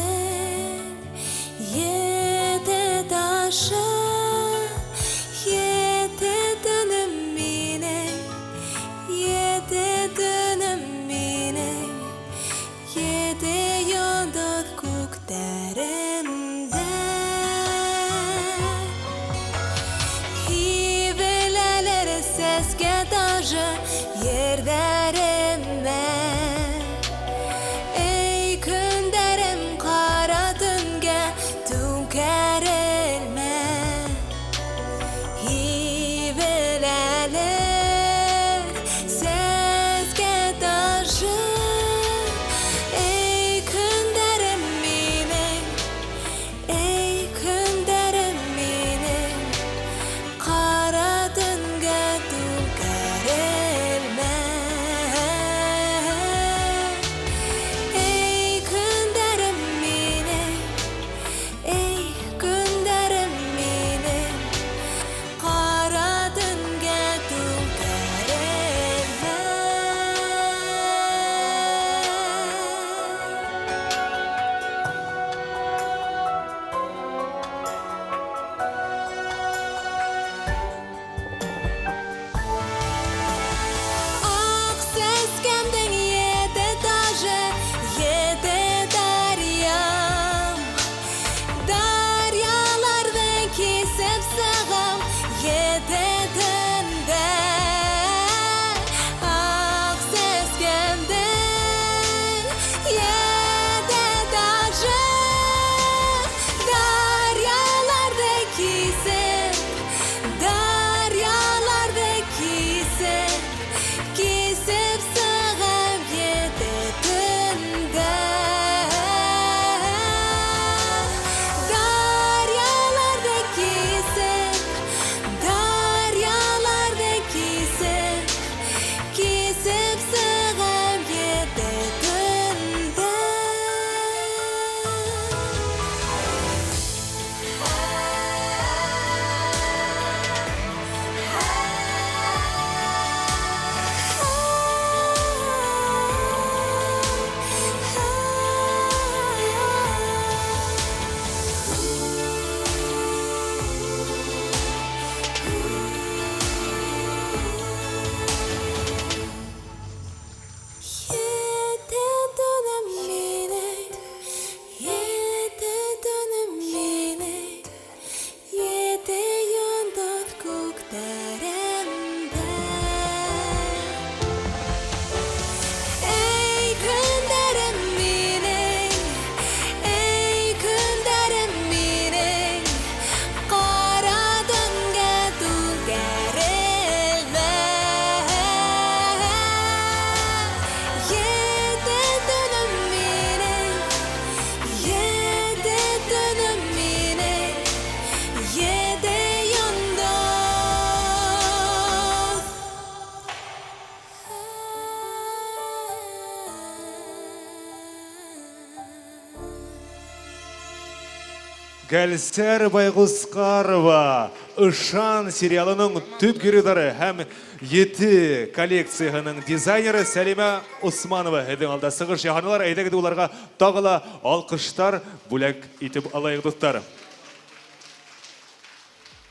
Гәлсәр Байғұсқарова «Ышан» сериалының түпкеридары һәм еті коллекцияның дизайнері Сәлима Усманова. Әдің алда сығыш яғаналар, әйдәгіді оларға тағыла алқыштар бүләк итіп алайық достар.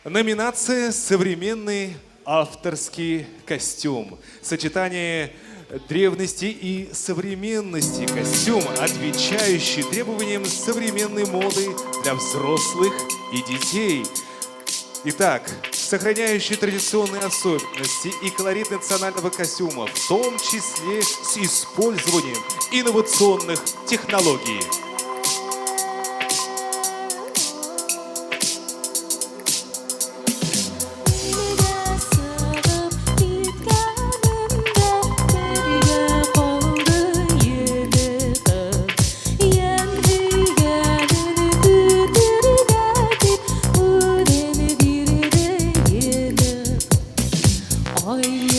Номинация «Современный авторский костюм». Сочетание древности и современности. Костюм, отвечающий требованиям современной моды для взрослых и детей. Итак, сохраняющий традиционные особенности и колорит национального костюма, в том числе с использованием инновационных технологий. Ой,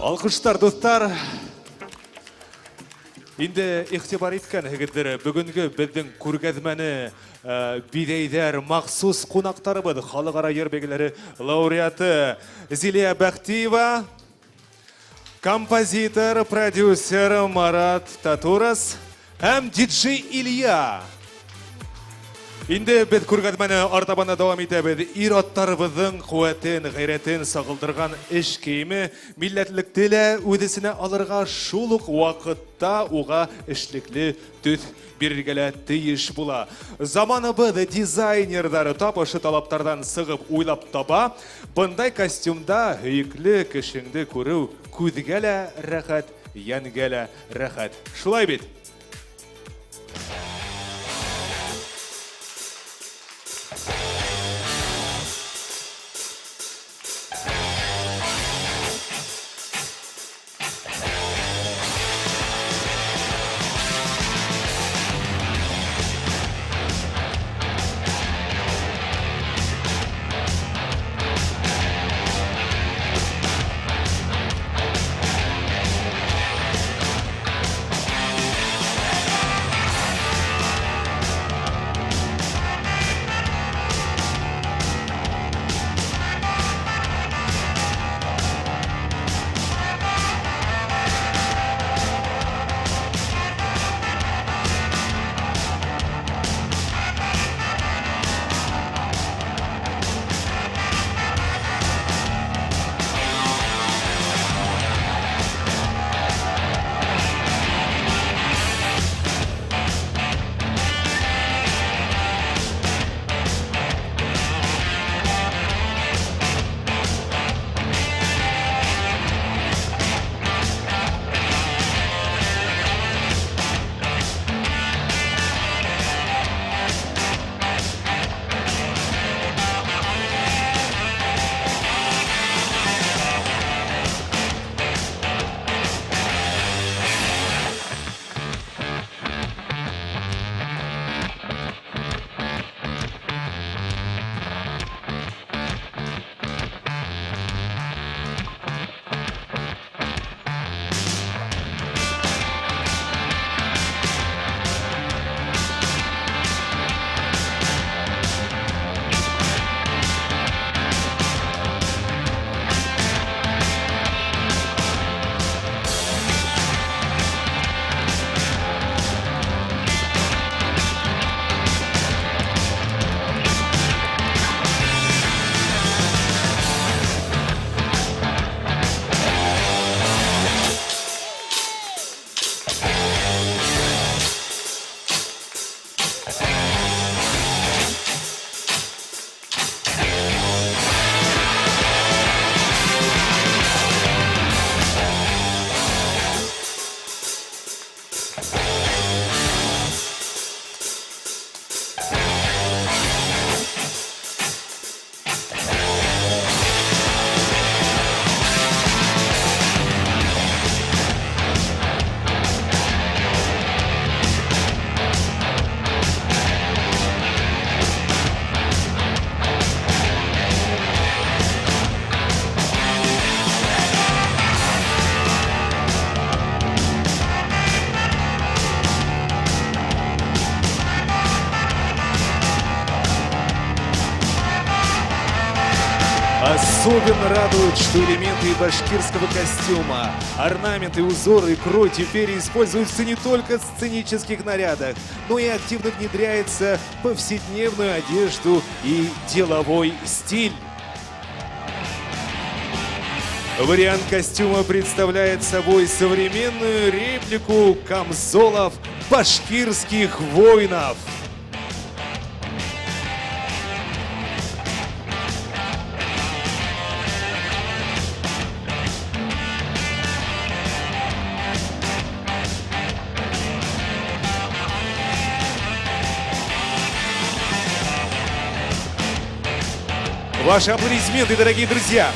Алқыштар, достар. Инде ихтибар еткән һегеттер, бүгінгі біздің күргәзмәне бидейдер махсус қонақтарыбыз, халықара еңбек лауреаты Зилия Бахтиева, композитор, продюсер Марат Татурас һәм диджей Илья. Инде біз күргәзмәне артабанда давам итәбез. Ир-аттарыбыздың куәтен, гайрәтен сагылдырган эш киеме милләтлек теле үдесенә алырга шул ук вакытта уга эшлекле төс бирергә тиеш була. Заманыбыз дизайнерлары тапышы талаптардан сыгып уйлап таба. Бындай костюмда һөйекле кешеңде күрү күзгә лә рәхәт, янгә лә рәхәт. Шулай бит? Особенно радует, что элементы башкирского костюма, орнаменты, узоры и крой теперь используются не только в сценических нарядах, но и активно внедряется в повседневную одежду и деловой стиль. Вариант костюма представляет собой современную реплику камзолов башкирских воинов. Ваши аплодисменты, дорогие друзья!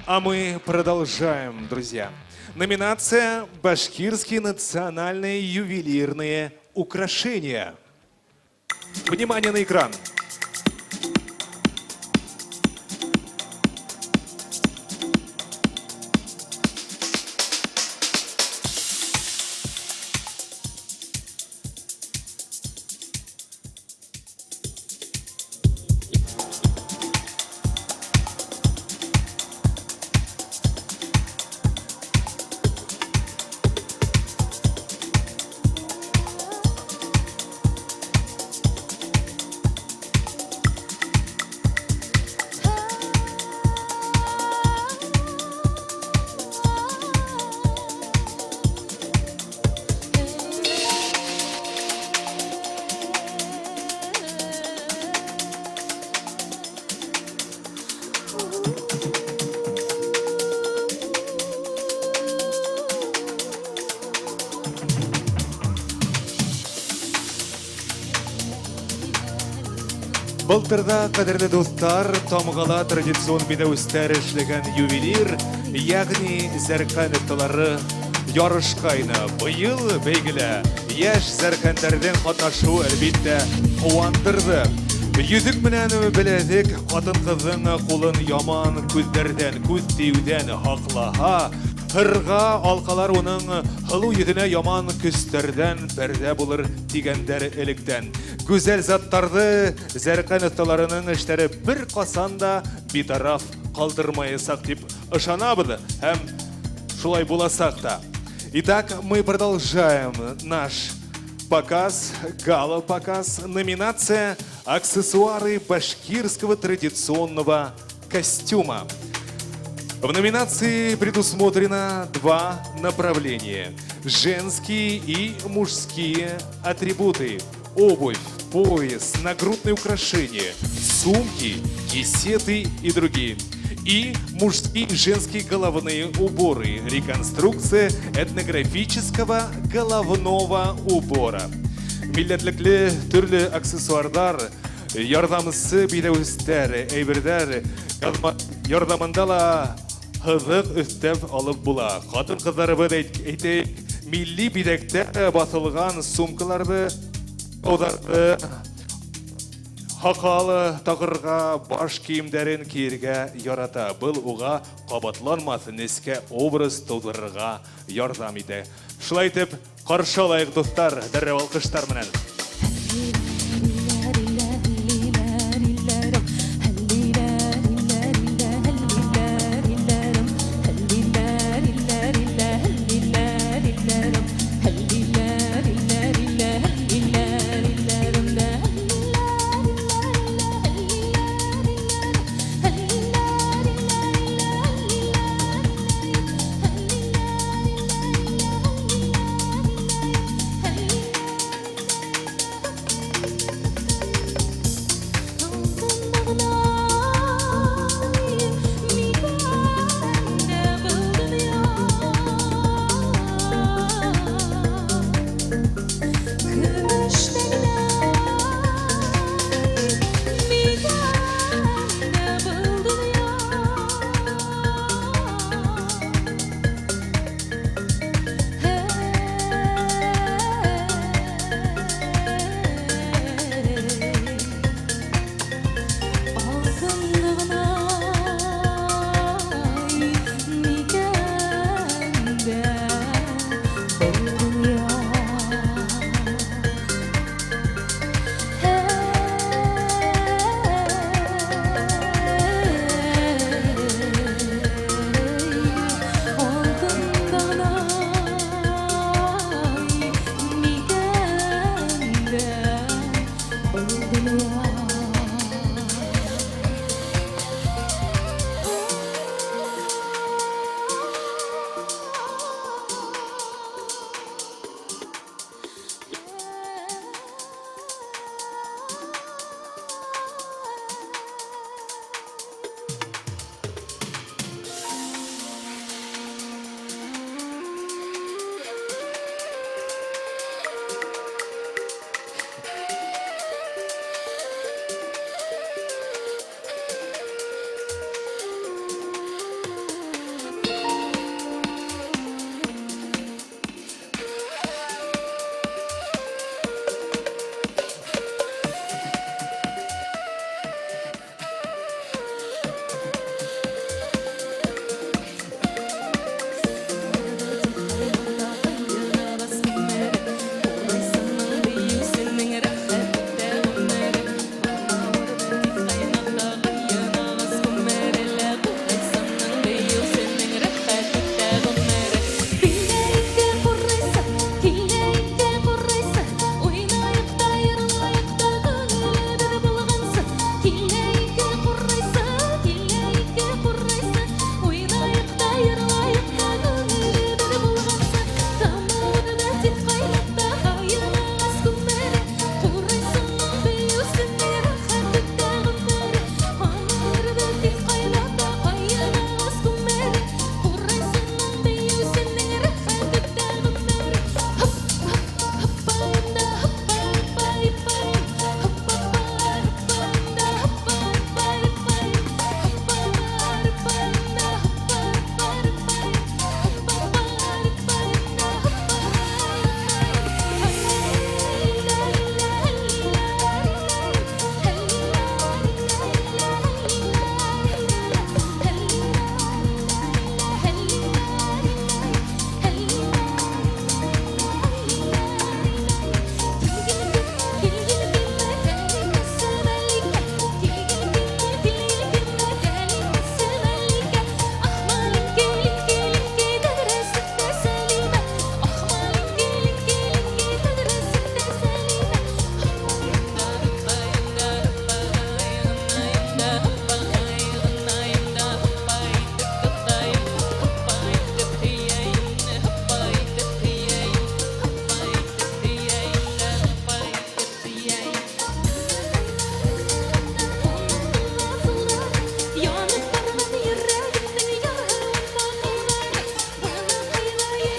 А мы продолжаем, друзья. Номинация «Башкирские национальные ювелирные украшения». Внимание на экран. Былтырда, қадірлі достар, тамғала традицион бедеустер ішлеген ювелир, яғни зәрқан ұттылары ярышқайны. Бұйыл бейгілі, еш зәркәндерден қаташу әлбетті қуандырды. Yüzük менен біләдік, қатын қызын қолын яман көздерден, көз теуден хақлаға, Hırga alqalar onun hılu yüzüne yaman küstlerden perde bulur degender elikten. Güzel zattardı zerkan ustalarının işleri bir qasanda bir taraf kaldırmayısak deyip ышанабыды, hem шулай буласақ та. Итак, мы продолжаем наш показ, гала-показ, номинация «Аксессуары башкирского традиционного костюма». В номинации предусмотрено два направления – женские и мужские атрибуты, обувь, пояс, нагрудные украшения, сумки, кисеты и другие. И мужские и женские головные уборы, реконструкция этнографического головного убора. Милләтлекле түрлі аксессуардар, ярдамысы билеустер, әйбердер, ярдамында ла Hızık üstep alıp bula. Kadın kızlarımız milli bilekte basılgan sumkalardı, odardı, hakalı takırga baş kiyimlerin kiyirge yarata. Бұл uğa qabatlanmasın eske obraz todırga yardım ede. Şulay etip, qarşı alayıq dostlar, dərrəv alqışlar menen.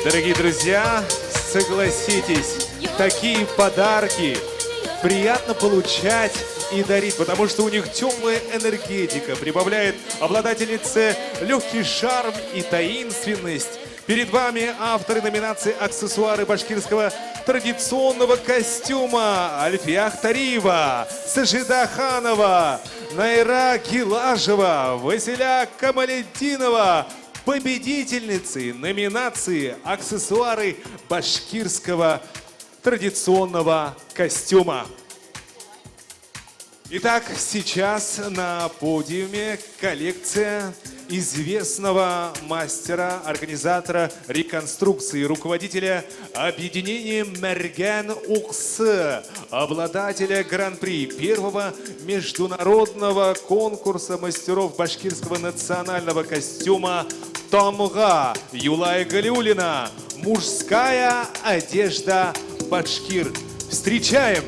Дорогие друзья, согласитесь, такие подарки приятно получать и дарить, потому что у них теплая энергетика, прибавляет обладательнице легкий шарм и таинственность. Перед вами авторы номинации «Аксессуары башкирского традиционного костюма» Альфия Ахтариева, Сажида Ханова, Найра Гилажева, Василя Камалетдинова, победительницы номинации «Аксессуары башкирского традиционного костюма». Итак, сейчас на подиуме коллекция известного мастера, организатора реконструкции, руководителя объединения Мерген Уксы, обладателя гран-при первого международного конкурса мастеров башкирского национального костюма Тамга Юлай Галиуллина. Мужская одежда башкир. Встречаем!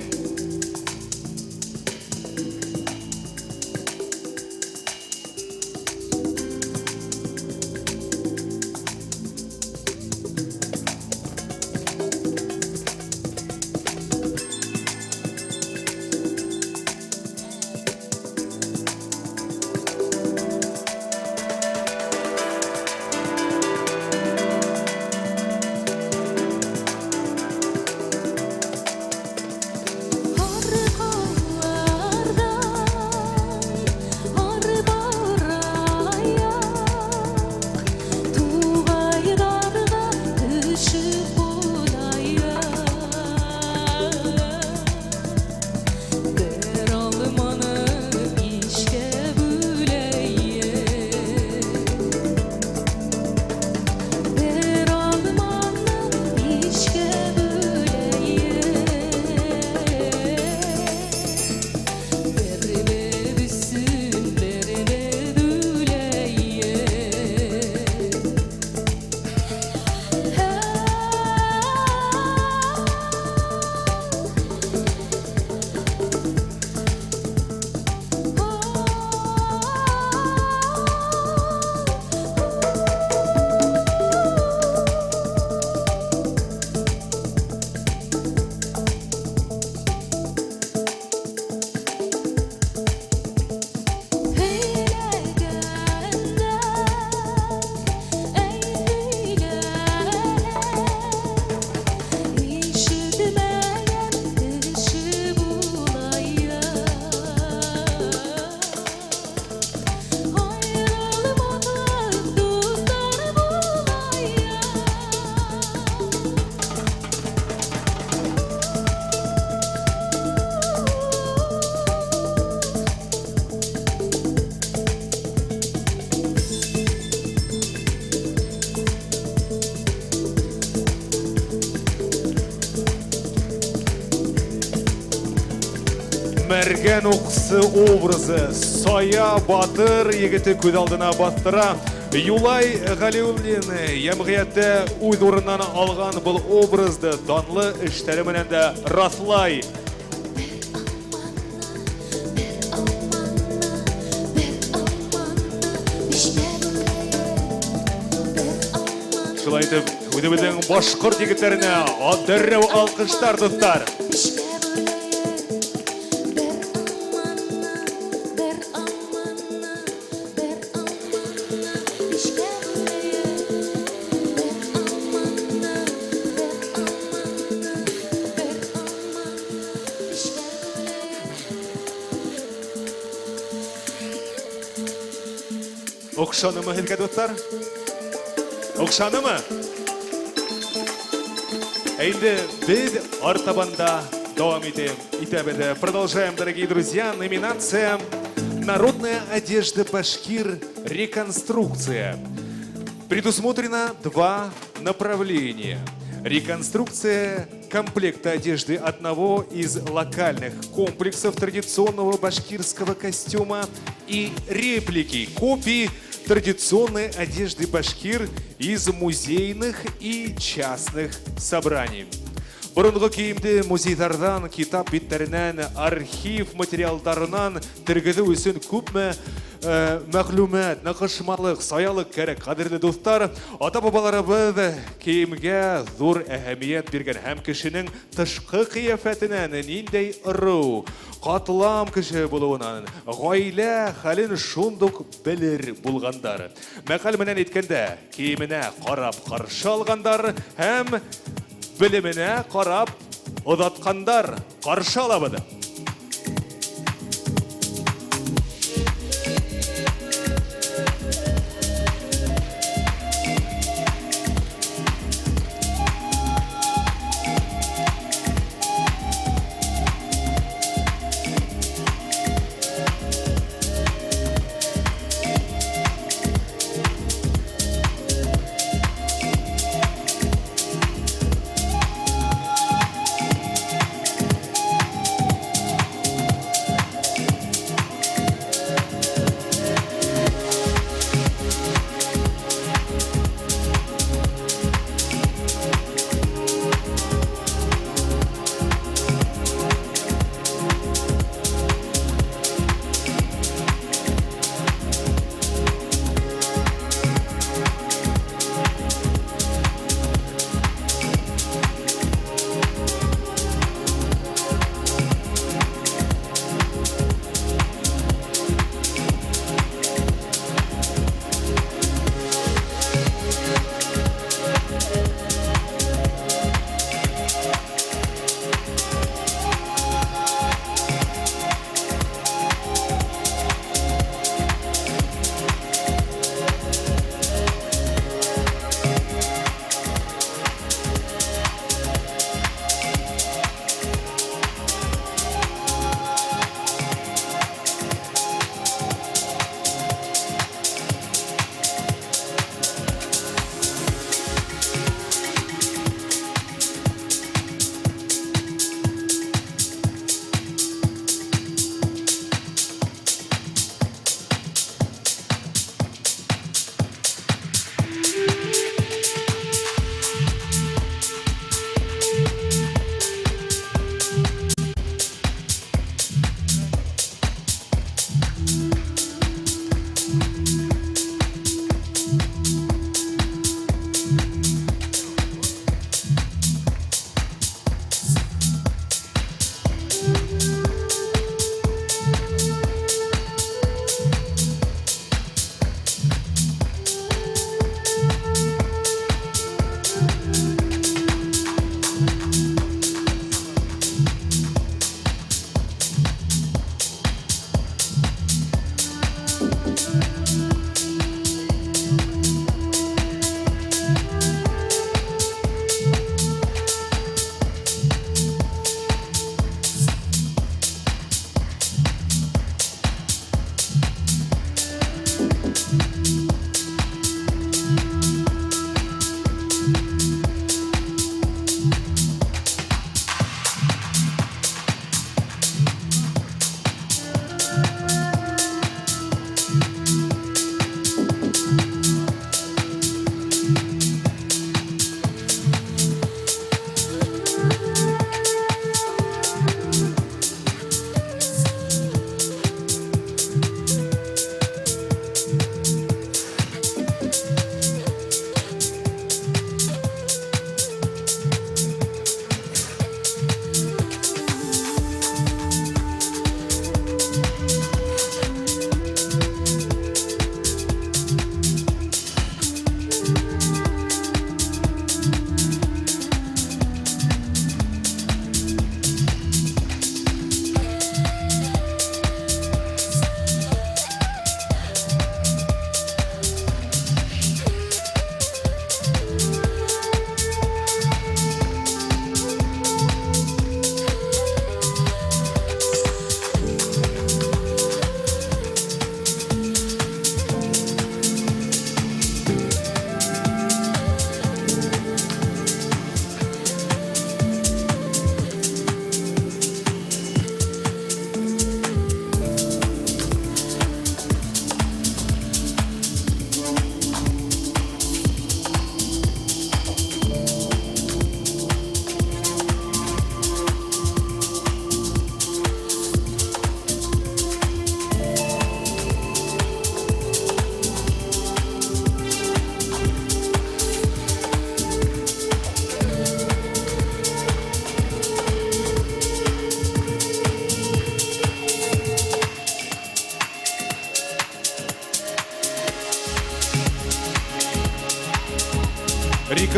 Мерген Уксы образы Соя батыр егеті көз алдына бастыра. Юлай Галиуллин ямғиятты өз орыннан алған бұл образды данлы іштері менен де раслай. Шулай етіп, өдіміздің башқұрт егеттеріне дәррәу алқыштар достар. Оқшаны ма хелге достар? Оқшаны ма? Әйді біз артабанда давам етем. Продолжаем, дорогие друзья. Номинация «Народная одежда башкир. Реконструкция». Предусмотрено два направления. Реконструкция комплекта одежды одного из локальных комплексов традиционного башкирского костюма и реплики, копии традиционной одежды башкир из музейных и частных собраний. Бұрынғы киімді музейлардан, китап беттерінен, архив материалдарынан тіргізу үшін көпме мәгълүмат, нақышмарлык, саялык керек, кадерле достар. Ата-бабаларыбыз киемгә зур әһәмият биргән һәм кешенең тышкы кыяфәтеннән ниндәй ыру, катлам кеше булуынан, гаилә хәлен шундук белер булгандар. Мәкаль менән әйткәндә, киеменә карап каршы алгандар һәм белеменә карап одаткандар каршы алабыз.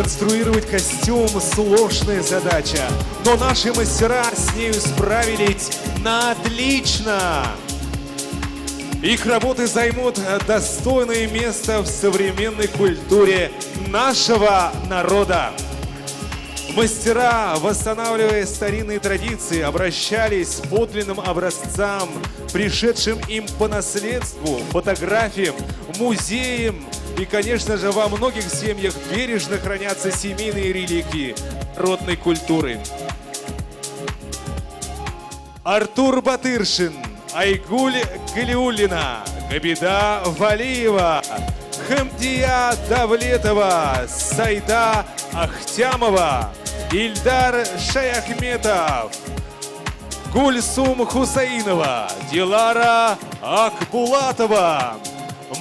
Сконструировать костюм – сложная задача, но наши мастера с нею справились на отлично. Их работы займут достойное место в современной культуре нашего народа. Мастера, восстанавливая старинные традиции, обращались к подлинным образцам, пришедшим им по наследству, фотографиям, музеям. И, конечно же, во многих семьях бережно хранятся семейные реликвии народной культуры. Артур Батыршин, Айгуль Галиуллина, Габида Валиева, Хамдия Давлетова, Сайда Ахтямова, Ильдар Шаяхметов, Гульсум Хусаинова, Дилара Акбулатова.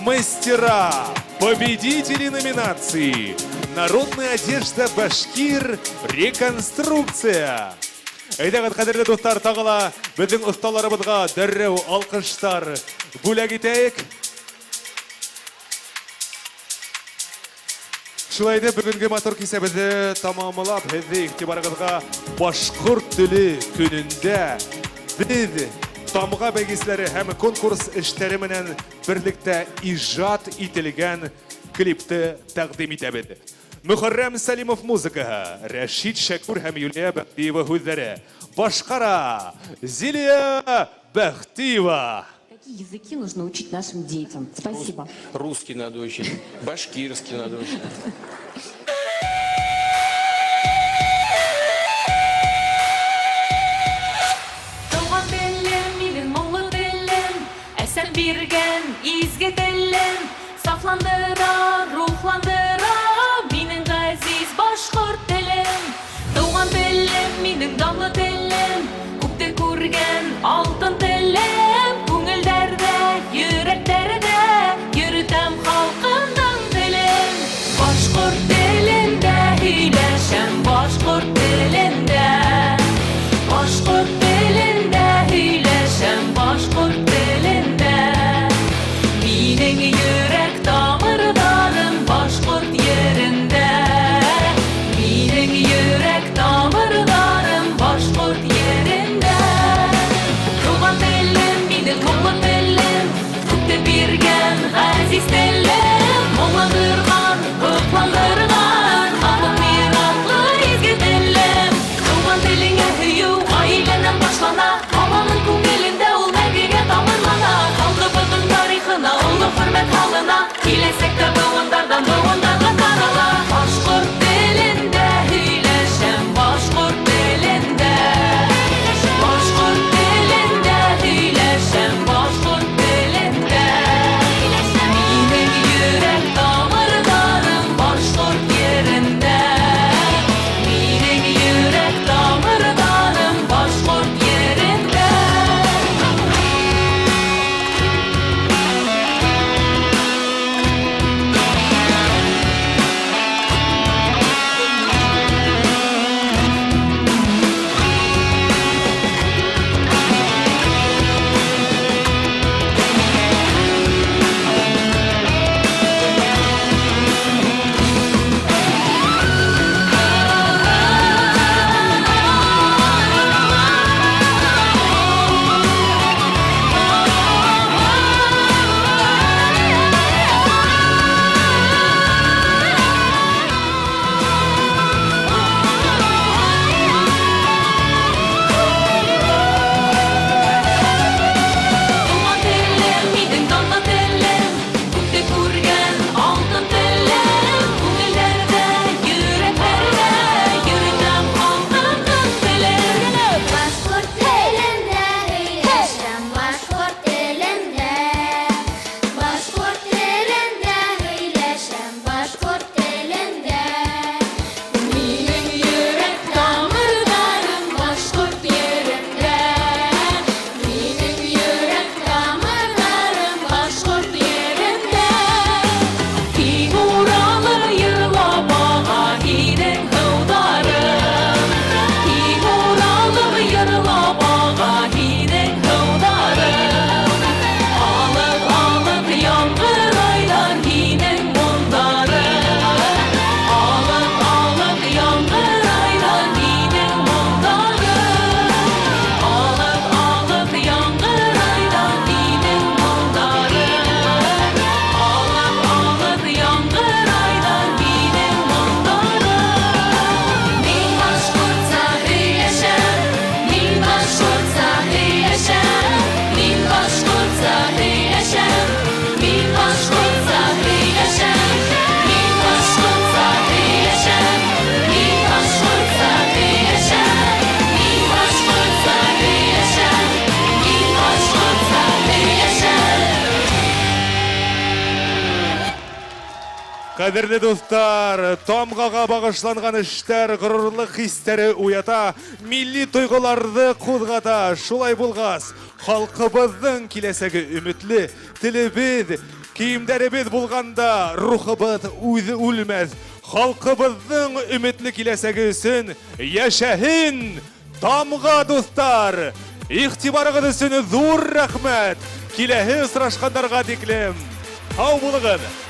Мастера, победители номинации «Народная одежда Башкир. Реконструкция». Әйдәгәт кадерле достар, тагыла безнең осталарыбызга дәррәү алкыштар бүләк итәйек. Шулай да бүгенге матур кисәбезне тамамлап, һеҙҙе игътибарығыҙға башҡорт теле көнөндә беҙ тамға бәйгесләре һәм конкурс эштәре менән берлектә ижад ителгән клипты тәҡдим итәбеҙ. Мөхәррәм Сәлимов музыкаһы, Рәшит Шәкүр һәм Юлия Бәхтиева һүҙҙәре. Башҡара Зилия Бәхтиева. Какие языки нужно учить нашим детям? Спасибо. Русский надо учить, башкирский надо учить. Sen birgen izge tellem, saflandıra, ruhlandıra, minin gaziz başkort telem. Doğan tellem, minin damlı tellem, kupte kurgen altın tellem. Күңелдәрдә, йөрәкләрдә, йөртәм халкымның телен. Башкорт телендә һөйләшәм, башкорт телендә. Башкорт телендә һөйләшәм, башкорт телендә. Минең йөрәк тамырларым башкорт yerендә. Минең йөрәк тамырларым башкорт Қадірлі достар, тамғаға бағышланған іштер ғұрлық хистері уята, милли тойғыларды қозғата, шулай болғас, халқыбыздың келесегі үмітлі, тілібіз, киімдәрібіз болғанда, рухыбыз өзі өлмәз, халқыбыздың үмітлі келесегі үшін яшәһін, тамға достар, иқтибарығыз үшін зур рахмет, келәһі сұрашқандарға деклем, ау болығын.